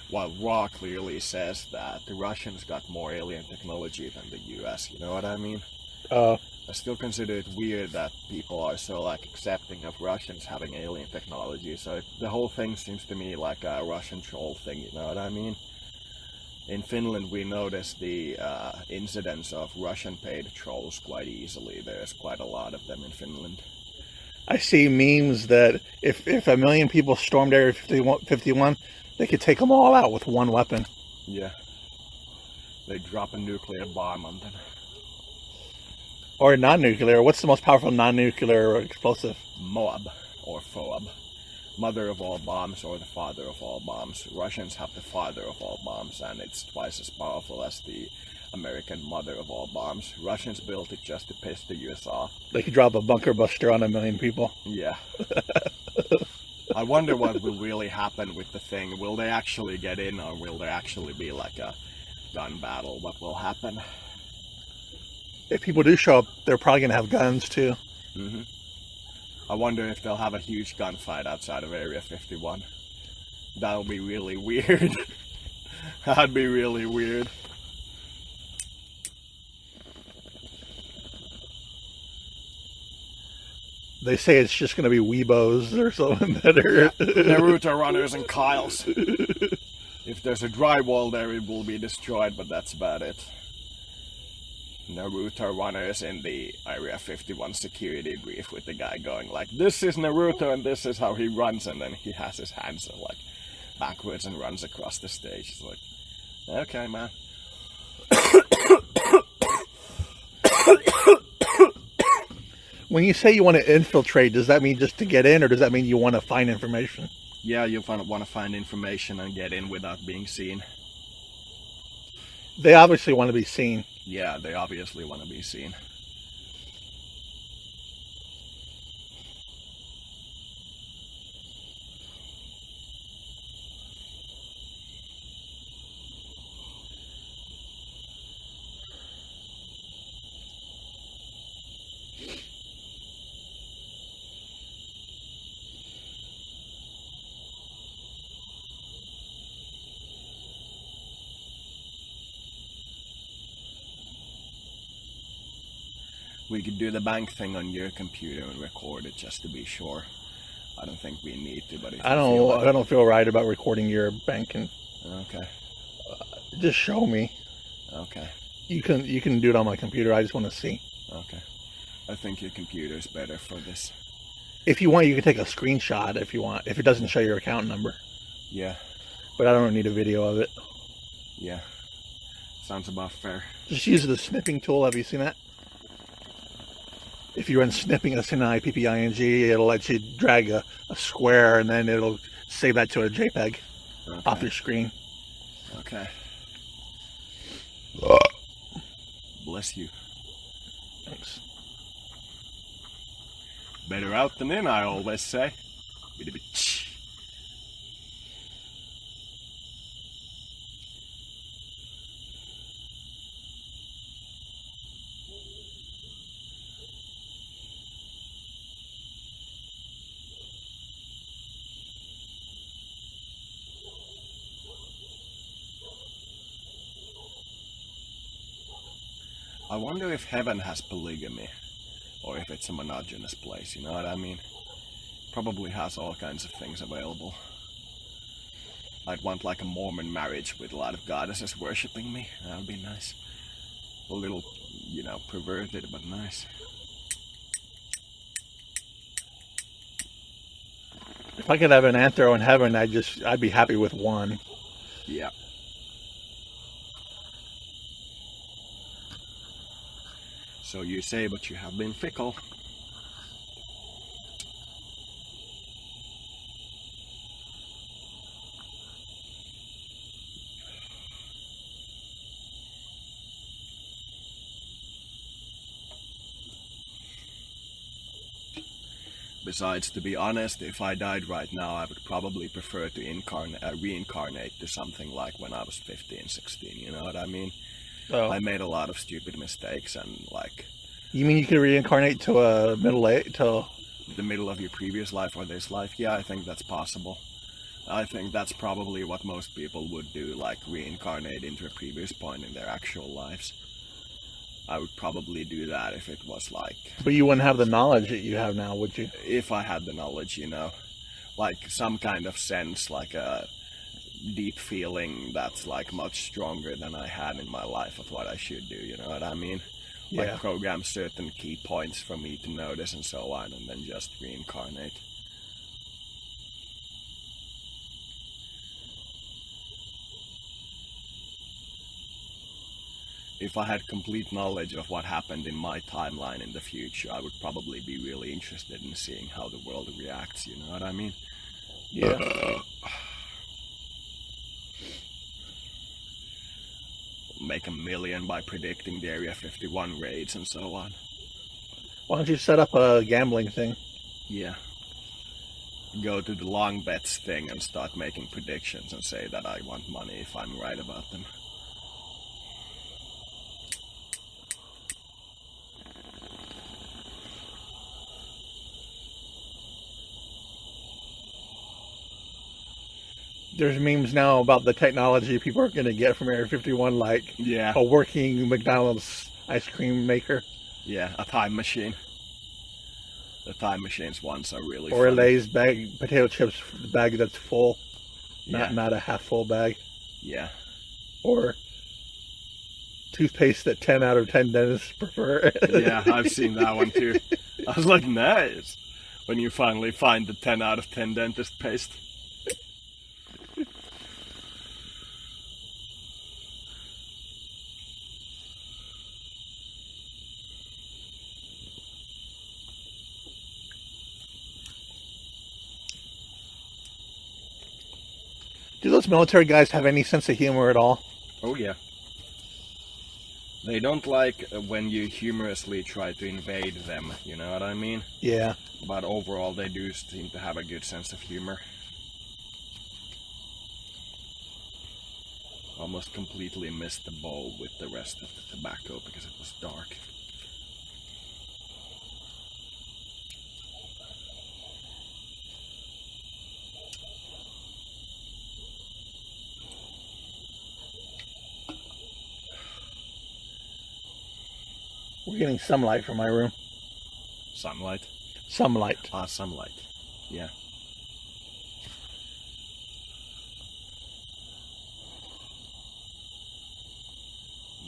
while Raw clearly says that the Russians got more alien technology than the US, you know what I mean? I still consider it weird that people are so like accepting of Russians having alien technology, so the whole thing seems to me like a Russian troll thing, you know what I mean? In Finland we notice the incidence of Russian paid trolls quite easily. There's quite a lot of them in Finland. I see memes that if a million people stormed Area 51, they could take them all out with one weapon. Yeah. They drop a nuclear bomb on them. Or non-nuclear. What's the most powerful non-nuclear explosive? Moab or Foab. Mother of all bombs or the father of all bombs. Russians have the father of all bombs, and it's twice as powerful as the American mother of all bombs. Russians built it just to piss the US off. They could drop a bunker buster on a million people. Yeah. I wonder what will really happen with the thing. Will they actually get in, or will there actually be like a gun battle? What will happen? If people do show up, they're probably going to have guns too. Mm-hmm. I wonder if they'll have a huge gunfight outside of Area 51. That'll be really weird. That'd be really weird. They say it's just going to be Weebos or something better. Yeah. Naruto runners and Kyles. If there's a drywall there, it will be destroyed, but that's about it. Naruto runners in the Area 51 security brief with the guy going like, this is Naruto and this is how he runs, and then he has his hands like backwards and runs across the stage. It's like, okay, man. When you say you want to infiltrate, does that mean just to get in, or does that mean you want to find information? Yeah, you want to find information and get in without being seen. They obviously want to be seen. Yeah, they obviously want to be seen. We could do the bank thing on your computer and record it just to be sure. I don't think we need to, but I don't feel right about recording your banking. Okay. Just show me. Okay. You can do it on my computer. I just want to see. Okay. I think your computer's better for this. If you want, you can take a screenshot if you want. If it doesn't show your account number. Yeah. But I don't need a video of it. Yeah. Sounds about fair. Just use the snipping tool. Have you seen that? If you run snipping, S-N-I-P-P-I-N-G, it'll let you drag a square, and then it'll save that to a JPEG off your screen. Okay. Bless you. Thanks. Better out than in, I always say. I wonder if heaven has polygamy, or if it's a monogamous place, you know what I mean? Probably has all kinds of things available. I'd want like a Mormon marriage with a lot of goddesses worshipping me. That would be nice. A little, you know, perverted, but nice. If I could have an anthro in heaven, I'd be happy with one. Yeah. So you say, but you have been fickle. Besides, to be honest, if I died right now, I would probably prefer to reincarnate to something like when I was 15, 16, you know what I mean? Oh. I made a lot of stupid mistakes and like... You mean you could reincarnate to a middle age, to... the middle of your previous life or this life? Yeah, I think that's possible. I think that's probably what most people would do, like reincarnate into a previous point in their actual lives. I would probably do that if it was like... But you wouldn't have the knowledge that you have now, would you? If I had the knowledge, you know. Like some kind of sense, like a deep feeling that's like much stronger than I had in my life of what I should do, you know what I mean? Yeah. Like program certain key points for me to notice and so on, and then just reincarnate. If I had complete knowledge of what happened in my timeline in the future, I would probably be really interested in seeing how the world reacts, you know what I mean? Yeah. Make $1 million by predicting the Area 51 raids and so on. Why don't you set up a gambling thing? Yeah. Go to the long bets thing and start making predictions and say that I want money if I'm right about them. There's memes now about the technology people are going to get from Area 51, like Yeah. a working McDonald's ice cream maker. Yeah, a time machine. The time machines ones are really Or a funny. Lay's bag, potato chips bag that's full, Yeah. not a half full bag. Yeah. Or toothpaste that 10 out of 10 dentists prefer. Yeah, I've seen that one too. I was like, nice. When you finally find the 10 out of 10 dentist paste. Do those military guys have any sense of humor at all? Oh yeah. They don't like when you humorously try to invade them, you know what I mean? Yeah. But overall they do seem to have a good sense of humor. Almost completely missed the bowl with the rest of the tobacco because it was dark. We're getting some light from my room. Sunlight? Some light. Ah, sunlight. Yeah.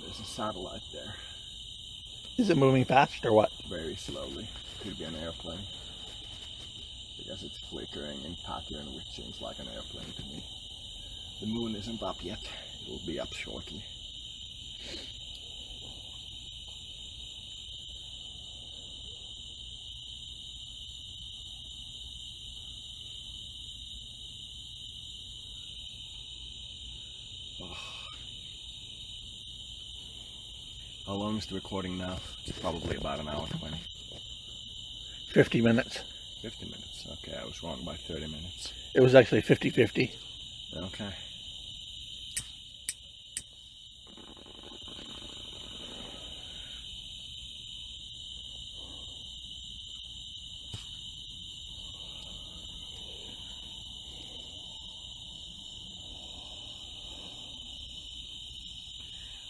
There's a satellite there. Is it moving fast or what? Very slowly. Could be an airplane. Because it's flickering in pattern, which seems like an airplane to me. The moon isn't up yet. It'll be up shortly. How long is the recording now? It's probably about an hour 20. 50 minutes. 50 minutes. Okay, I was wrong by 30 minutes. It was actually 50-50. Okay.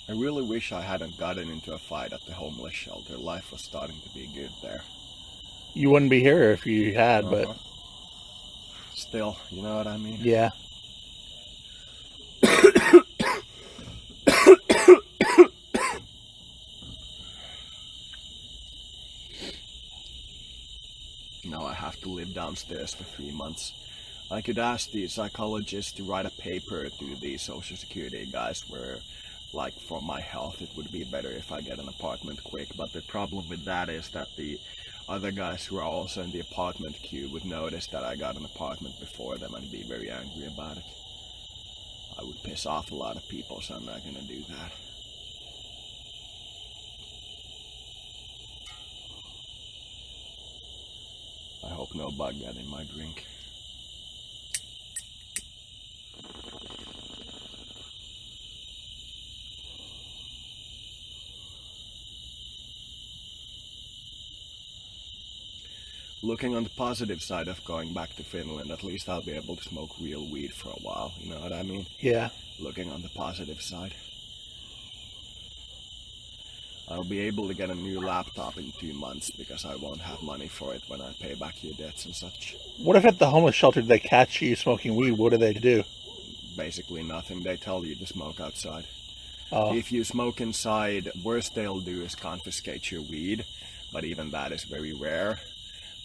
I really wish I hadn't gotten into a fight at the homeless shelter. Life was starting to be good there. You wouldn't be here if you had, but still, you know what I mean? yeah. Now I have to live downstairs for 3 months. I could ask the psychologist to write a paper to the social security guys where, like, for my health it would be better if I get an apartment quick, but the problem with that is that the other guys who are also in the apartment queue would notice that I got an apartment before them and be very angry about it. I would piss off a lot of people, so I'm not gonna do that. I hope no bug got in my drink. Looking on the positive side of going back to Finland, at least I'll be able to smoke real weed for a while, you know what I mean? Yeah. Looking on the positive side. I'll be able to get a new laptop in 2 months because I won't have money for it when I pay back your debts and such. What if at the homeless shelter they catch you smoking weed? What do they do? Basically nothing. They tell you to smoke outside. Oh. If you smoke inside, worst they'll do is confiscate your weed, but even that is very rare.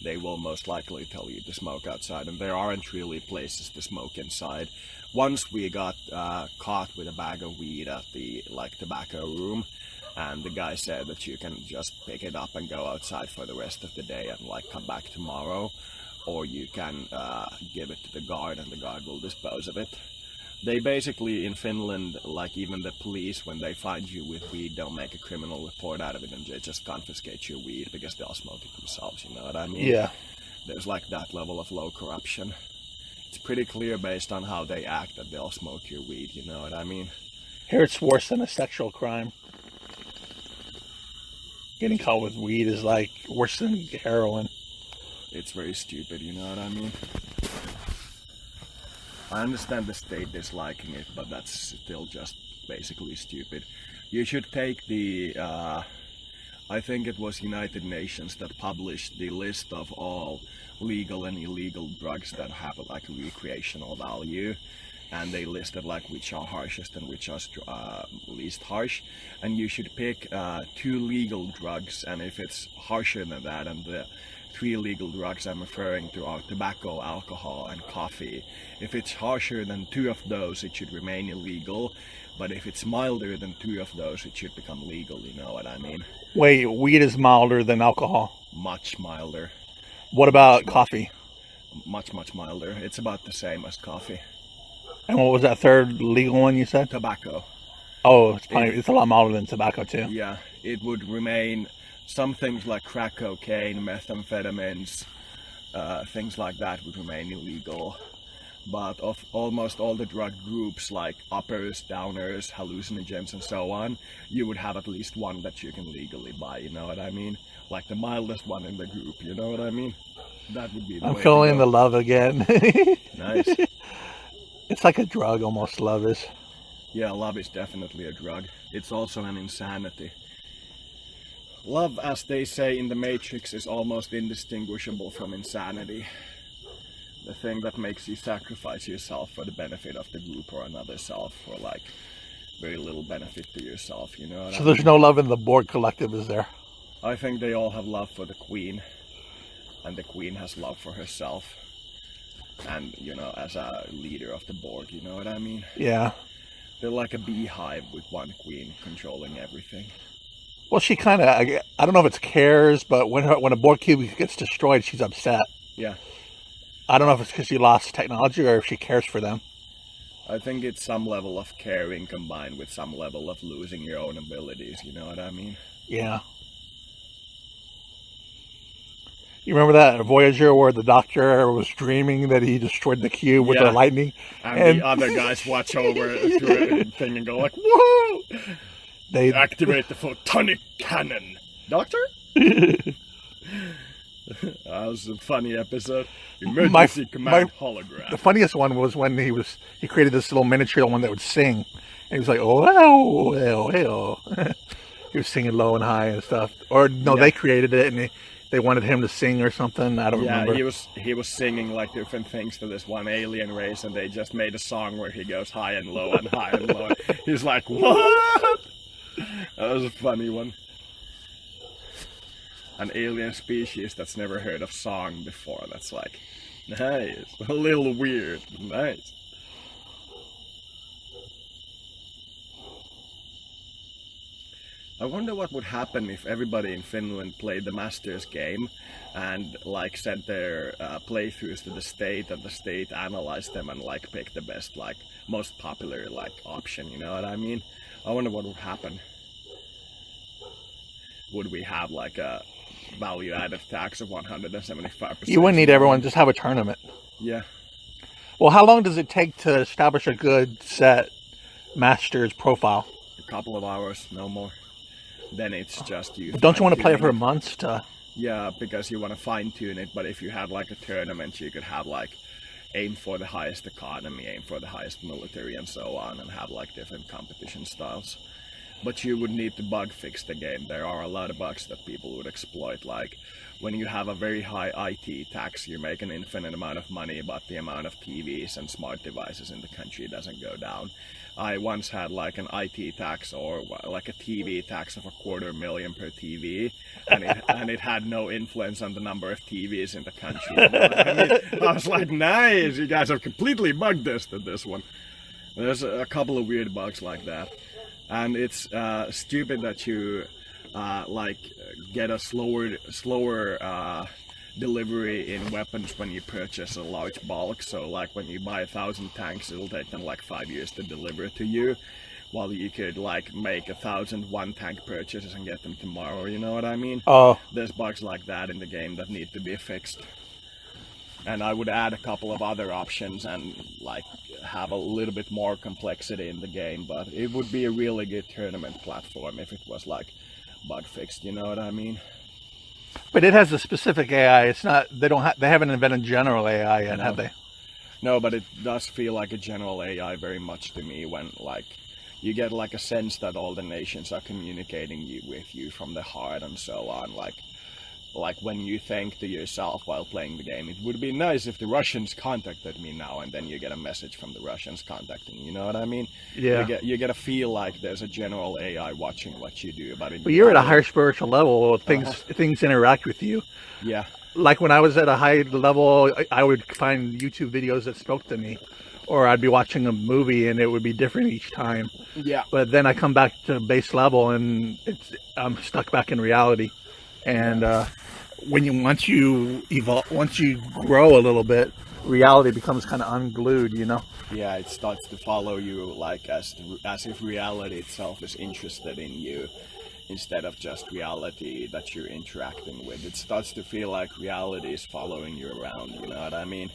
They will most likely tell you to smoke outside, and there aren't really places to smoke inside. Once we got caught with a bag of weed at the tobacco room, and the guy said that you can just pick it up and go outside for the rest of the day and come back tomorrow, or you can give it to the guard and the guard will dispose of it. They basically, in Finland, even the police, when they find you with weed, don't make a criminal report out of it and they just confiscate your weed because they'll smoke it themselves, you know what I mean? Yeah. There's that level of low corruption. It's pretty clear based on how they act that they'll smoke your weed, you know what I mean? Here it's worse than a sexual crime. Getting caught with weed is worse than heroin. It's very stupid, you know what I mean? I understand the state disliking it, but that's still just basically stupid. You should take the, I think it was United Nations that published the list of all legal and illegal drugs that have a recreational value. And they listed which are harshest and which are least harsh. And you should pick 2 legal drugs, and if it's harsher than that, and the 3 legal drugs I'm referring to are tobacco, alcohol, and coffee. If it's harsher than 2 of those, it should remain illegal. But if it's milder than 2 of those, it should become legal, you know what I mean? Wait, weed is milder than alcohol? Much milder. What about coffee? Much, much milder. It's about the same as coffee. And what was that third legal one you said? Tobacco. Oh, it's a lot milder than tobacco too. Yeah, it would remain. Some things like crack cocaine, methamphetamines, things like that would remain illegal. But of almost all the drug groups like uppers, downers, hallucinogens and so on, you would have at least one that you can legally buy, you know what I mean? Like the mildest one in the group, you know what I mean? That would be the way I'm feeling the love again. Nice. It's like a drug almost, love is. Yeah, love is definitely a drug. It's also an insanity. Love, as they say in the Matrix, is almost indistinguishable from insanity. The thing that makes you sacrifice yourself for the benefit of the group or another self, or very little benefit to yourself, you know what I mean? There's no love in the Borg collective, is there? I think they all have love for the Queen, and the Queen has love for herself. And, as a leader of the Borg, you know what I mean? Yeah. They're like a beehive with one queen controlling everything. Well, she kind of, I don't know if it's cares, but when a Borg cube gets destroyed, she's upset. Yeah. I don't know if it's because she lost technology or if she cares for them. I think it's some level of caring combined with some level of losing your own abilities, you know what I mean? Yeah. You remember that Voyager where the Doctor was dreaming that he destroyed the cube with the lightning? And the other guys watch over through a thing and go whoa! They activate the photonic cannon. Doctor? That was a funny episode. Emergency command hologram. The funniest one was when he created this little miniature one that would sing, and he was like, oh, oh, oh, oh. He was singing low and high and stuff. Or no, they created it and they wanted him to sing or something. I don't remember. Yeah, he was singing like different things to this one alien race, and they just made a song where he goes high and low and high and low. He's like, what? That was a funny one. An alien species that's never heard of song before. That's like, nice. A little weird. Nice. I wonder what would happen if everybody in Finland played the Masters game and like sent their playthroughs to the state, and the state analyzed them and like picked the best, like most popular like option, you know what I mean? I wonder what would happen. Would we have like a value added tax of 175%? You wouldn't need everyone, just have a tournament. Yeah. Well, how long does it take to establish a good set Masters profile? A couple of hours, no more. Then it's just you. But don't you want to play it for months to? Yeah, because you want to fine tune it. But if you had like a tournament, you could have like aim for the highest economy, aim for the highest military, and so on, and have like different competition styles. But you would need to bug fix the game. There are a lot of bugs that people would exploit, like when you have a very high IT tax, you make an infinite amount of money, but the amount of TVs and smart devices in the country doesn't go down. I once had like an IT tax, or like a TV tax of $250,000 per TV, and it had no influence on the number of TVs in the country. I was like, nice, you guys have completely bug tested this one. There's a couple of weird bugs like that. And it's stupid that you like get a slower delivery in weapons when you purchase a large bulk. So like when you buy 1,000 tanks, it'll take them like 5 years to deliver to you, while you could like make 1,000 one-tank purchases and get them tomorrow, you know what I mean? Oh. There's bugs like that in the game that need to be fixed. And I would add a couple of other options and like have a little bit more complexity in the game, but it would be a really good tournament platform if it was like bug fixed, you know what I mean? But it has a specific AI. It's not. They haven't invented general AI yet, have they? No, but it does feel like a general AI very much to me, when like you get like a sense that all the nations are communicating with you from the heart and so on. Like when you think to yourself while playing the game, it would be nice if the Russians contacted me now, and then you get a message from the Russians contacting you, know what I mean? Yeah. You get a feel like there's a general AI watching what you do. But you're at a higher spiritual level. Things interact with you. Yeah. Like when I was at a high level, I would find YouTube videos that spoke to me, or I'd be watching a movie and it would be different each time. Yeah. But then I come back to base level and I'm stuck back in reality. And once you grow a little bit, reality becomes kind of unglued, you know? Yeah, it starts to follow you like as if reality itself is interested in you, instead of just reality that you're interacting with. It starts to feel like reality is following you around, you know what I mean?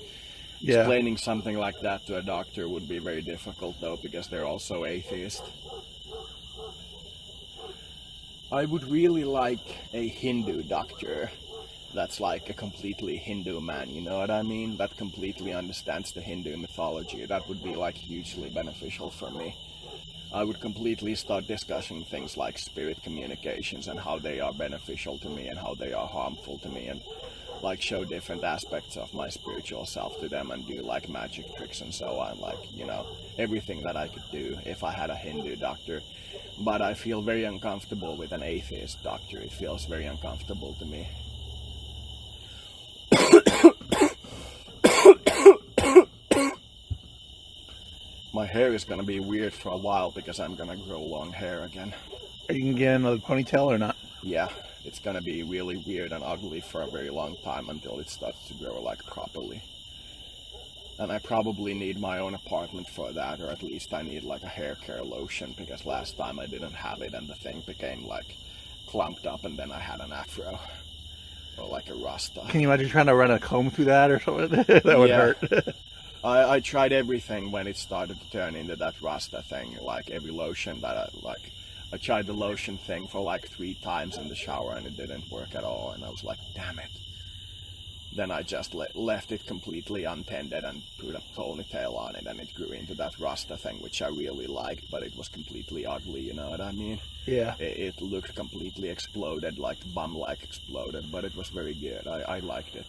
Yeah. Explaining something like that to a doctor would be very difficult though, because they're also atheist. I would really like a Hindu doctor that's like a completely Hindu man, you know what I mean? That completely understands the Hindu mythology. That would be like hugely beneficial for me. I would completely start discussing things like spirit communications and how they are beneficial to me and how they are harmful to me, and like show different aspects of my spiritual self to them and do like magic tricks and so on, like, you know, everything that I could do if I had a Hindu doctor. But I feel very uncomfortable with an atheist doctor. It feels very uncomfortable to me. My hair is gonna be weird for a while because I'm gonna grow long hair again. Are you gonna get another ponytail or not? Yeah, it's gonna be really weird and ugly for a very long time until it starts to grow like properly. And I probably need my own apartment for that, or at least I need like a hair care lotion, because last time I didn't have it and the thing became like clumped up and then I had an afro. Or like a rasta. Can you imagine trying to run a comb through that or something? That would hurt. I tried everything when it started to turn into that rasta thing, like every lotion that I tried the lotion thing for like 3 times in the shower and it didn't work at all, and I was like, damn it. Then I just left it completely untended and put a ponytail on it, and it grew into that Rasta thing, which I really liked, but it was completely ugly, you know what I mean? Yeah. It looked completely exploded, like bum-like exploded, but it was very good. I liked it.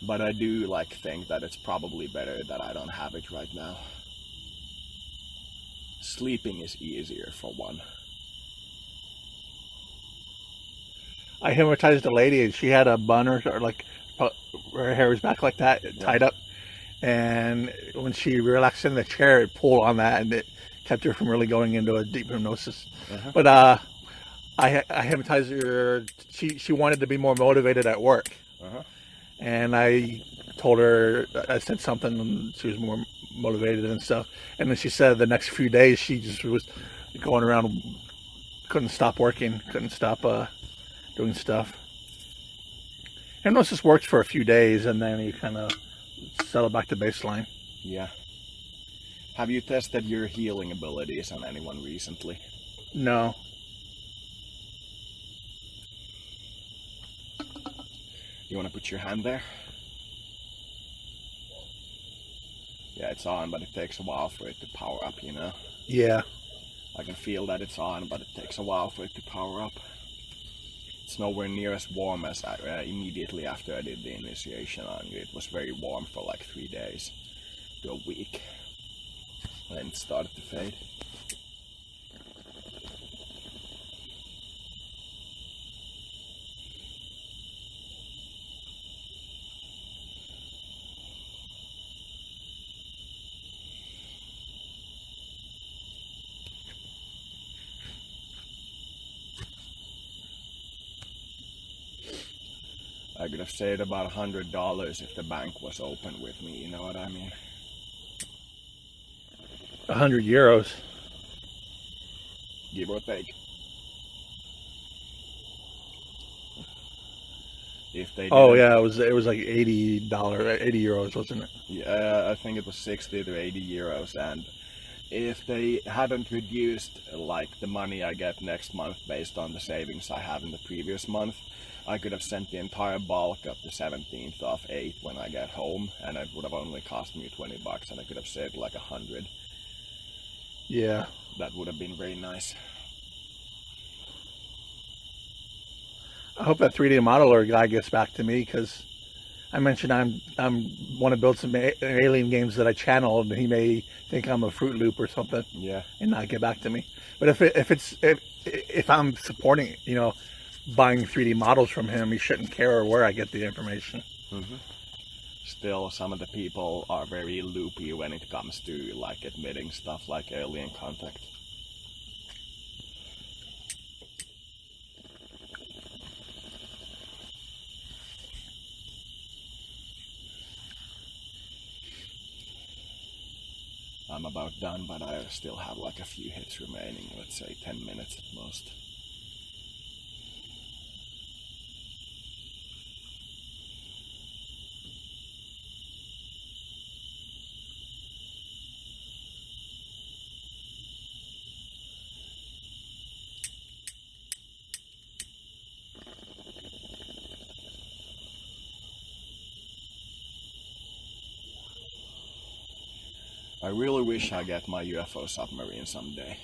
But I do think that it's probably better that I don't have it right now. Sleeping is easier for one. I hypnotized a lady, and she had a bun or like her hair was back like that, tied up. And when she relaxed in the chair, it pulled on that, and it kept her from really going into a deep hypnosis. But I hypnotized her. She wanted to be more motivated at work, and I told her, I said something, and she was more motivated and stuff. And then she said the next few days she just was going around, couldn't stop working, couldn't stop doing stuff. Hypnosis works for a few days, and then you kind of settle back to baseline. Yeah. Have you tested your healing abilities on anyone recently? No. You want to put your hand there? Yeah, it's on, but it takes a while for it to power up, you know? Yeah. I can feel that it's on, but it takes a while for it to power up. It's nowhere near as warm as immediately after I did the initiation on you. It was very warm for 3 days to a week. And then it started to fade. I could have saved about $100 if the bank was open with me, you know what I mean? 100 euros. Give or take. If they yeah, it was like $80, 80 euros, wasn't it? Yeah, I think it was 60 to 80 euros, and if they hadn't reduced the money I get next month based on the savings I have in the previous month, I could have sent the entire bulk of the 17th of 8th when I get home, and it would have only cost me $20, and I could have saved 100. Yeah. That would have been very nice. I hope that 3D modeler guy gets back to me, because I mentioned I'm want to build some alien games that I channeled, and he may think I'm a Fruit Loop or something. Yeah. And not get back to me. But if I'm supporting, buying 3D models from him, he shouldn't care where I get the information. Still, some of the people are very loopy when it comes to admitting stuff like alien contact. I'm about done, but I still have a few hits remaining, let's say 10 minutes at most. I really wish I get my UFO submarine someday.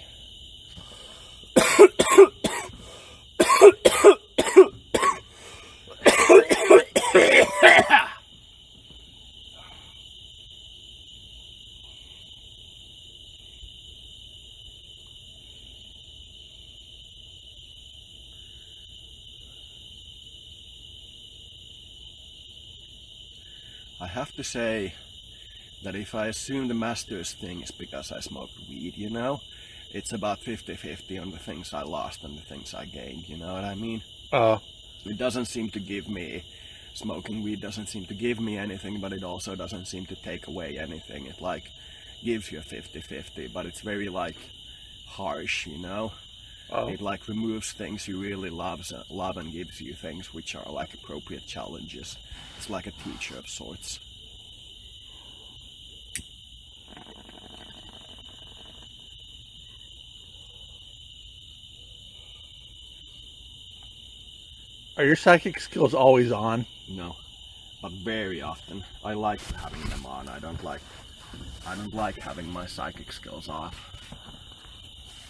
I have to say that if I assume the master's thing is because I smoked weed, it's about 50-50 on the things I lost and the things I gained, you know what I mean? It doesn't seem to give me, smoking weed doesn't seem to give me anything, but it also doesn't seem to take away anything. It gives you a 50-50, but it's very harsh, It removes things you really love and gives you things which are appropriate challenges. It's like a teacher of sorts. Are your psychic skills always on? No. but very often. I like having them on. I don't like having my psychic skills off.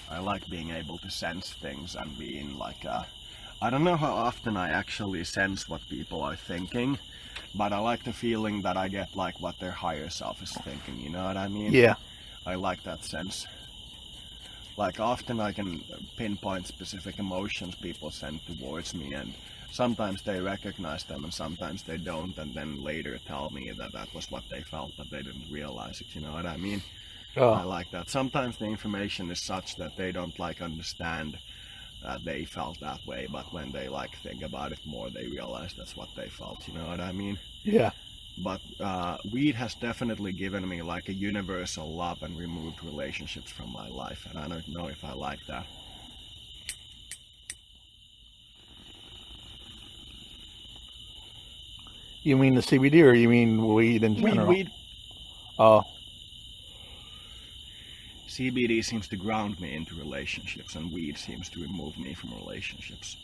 I like being able to sense things and being like I don't know how often I actually sense what people are thinking, but I like the feeling that I get like what their higher self is thinking, you know what I mean? Yeah. I like that sense. Like often I can pinpoint specific emotions people send towards me, and sometimes they recognize them and sometimes they don't, and then later tell me that that was what they felt but they didn't realize it, you know what I mean? I like that. Sometimes the information is such that they don't like understand that they felt that way, but when they like think about it more they realize that's what they felt, you know what I mean? Yeah. But weed has definitely given me like a universal love and removed relationships from my life, and I don't know if I like that. You mean the CBD or you mean weed in general? Weed. Oh. CBD seems to ground me into relationships, and weed seems to remove me from relationships.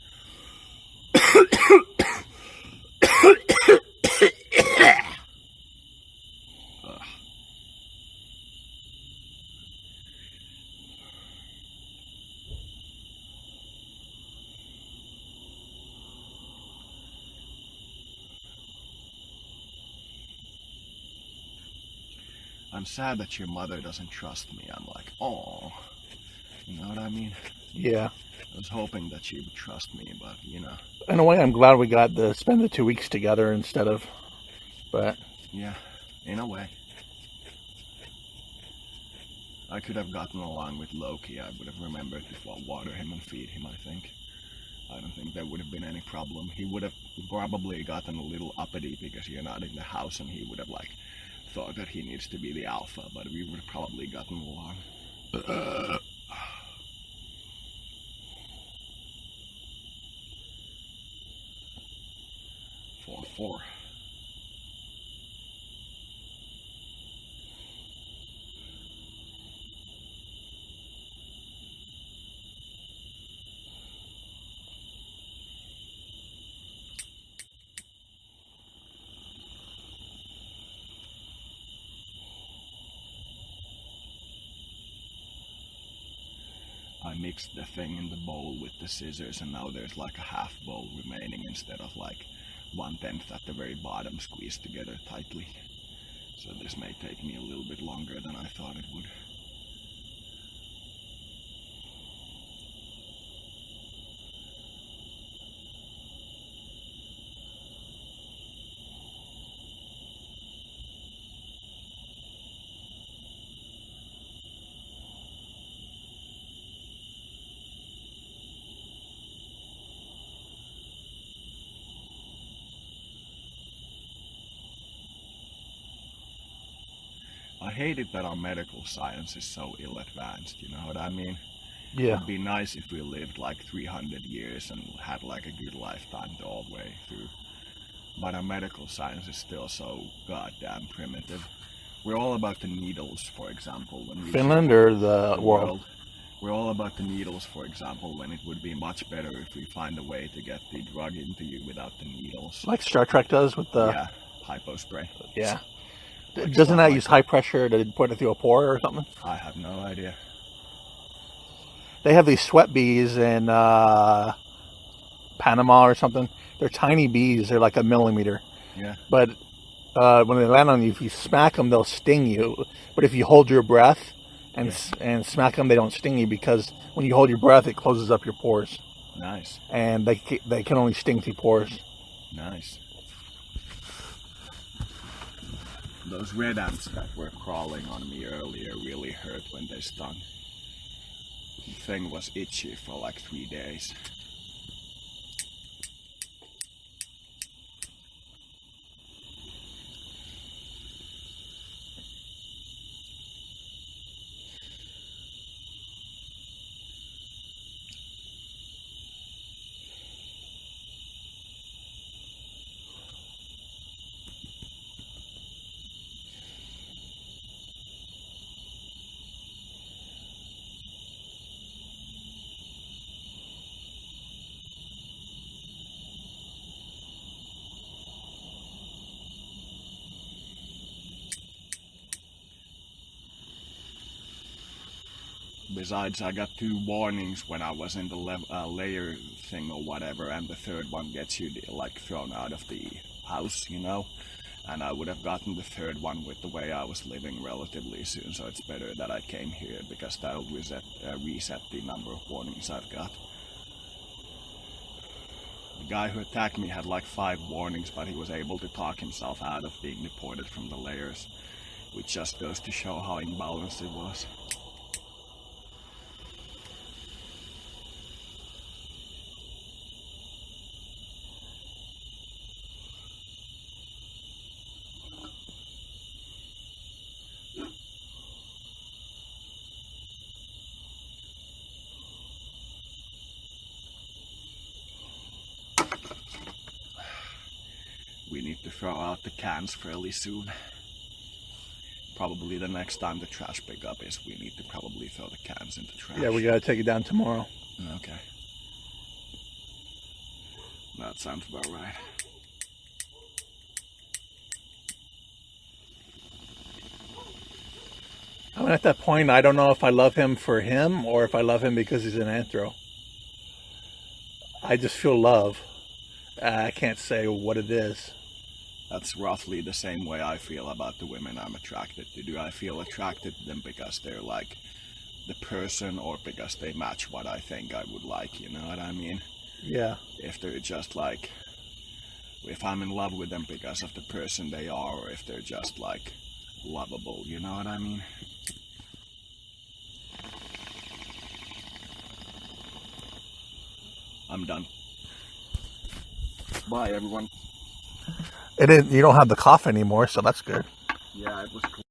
I'm sad that your mother doesn't trust me. I'm like, oh, you know what I mean? Yeah. I was hoping that she would trust me, but you know. In a way, I'm glad we got to spend the 2 weeks together instead of, but. Yeah, in a way. I could have gotten along with Loki. I would have remembered to water him and feed him, I think. I don't think there would have been any problem. He would have probably gotten a little uppity because you're not in the house, and he would have like thought that he needs to be the alpha, but we would have probably gotten along. 4-4. I mixed the thing in the bowl with the scissors, and now there's like a half bowl remaining instead of like 1/10 at the very bottom squeezed together tightly. So this may take me a little bit longer than I thought it would. I hate it that our medical science is so ill-advanced, you know what I mean? Yeah. It'd be nice if we lived like 300 years and had like a good lifetime all the way through. But our medical science is still so goddamn primitive. We're all about the needles, for example. When we Finland or the world? We're all about the needles, for example, when it would be much better if we find a way to get the drug into you without the needles. Like Star Trek does with the... Yeah, hypo spray. Yeah. Like Doesn't that like use high pressure to put it through a pore or something? I have no idea. They have these sweat bees in Panama or something. They're tiny bees. They're like a millimeter. Yeah. But when they land on you, if you smack them, they'll sting you. But if you hold your breath and smack them, they don't sting you, because when you hold your breath, it closes up your pores. Nice. And they can only sting through pores. Nice. Those red ants that were crawling on me earlier really hurt when they stung. The thing was itchy for like 3 days. Besides, I got 2 warnings when I was in the layer thing or whatever, and the third one gets you like thrown out of the house, you know. And I would have gotten the third one with the way I was living relatively soon, so it's better that I came here because that'll reset the number of warnings I've got. The guy who attacked me had like 5 warnings, but he was able to talk himself out of being deported from the layers, which just goes to show how imbalanced it was. We need to throw out the cans fairly soon. Probably the next time the trash pickup is, we need to probably throw the cans into trash. Yeah, we gotta take it down tomorrow. Okay. That sounds about right. I mean, at that point, I don't know if I love him for him or if I love him because he's an anthro. I just feel love. I can't say what it is. That's roughly the same way I feel about the women I'm attracted to. Do I feel attracted to them because they're like the person or because they match what I think I would like, you know what I mean? Yeah. If they're just like, if I'm in love with them because of the person they are, or if they're just like lovable, you know what I mean? I'm done. Bye, everyone. You don't have the cough anymore, so that's good. Yeah, it was cool.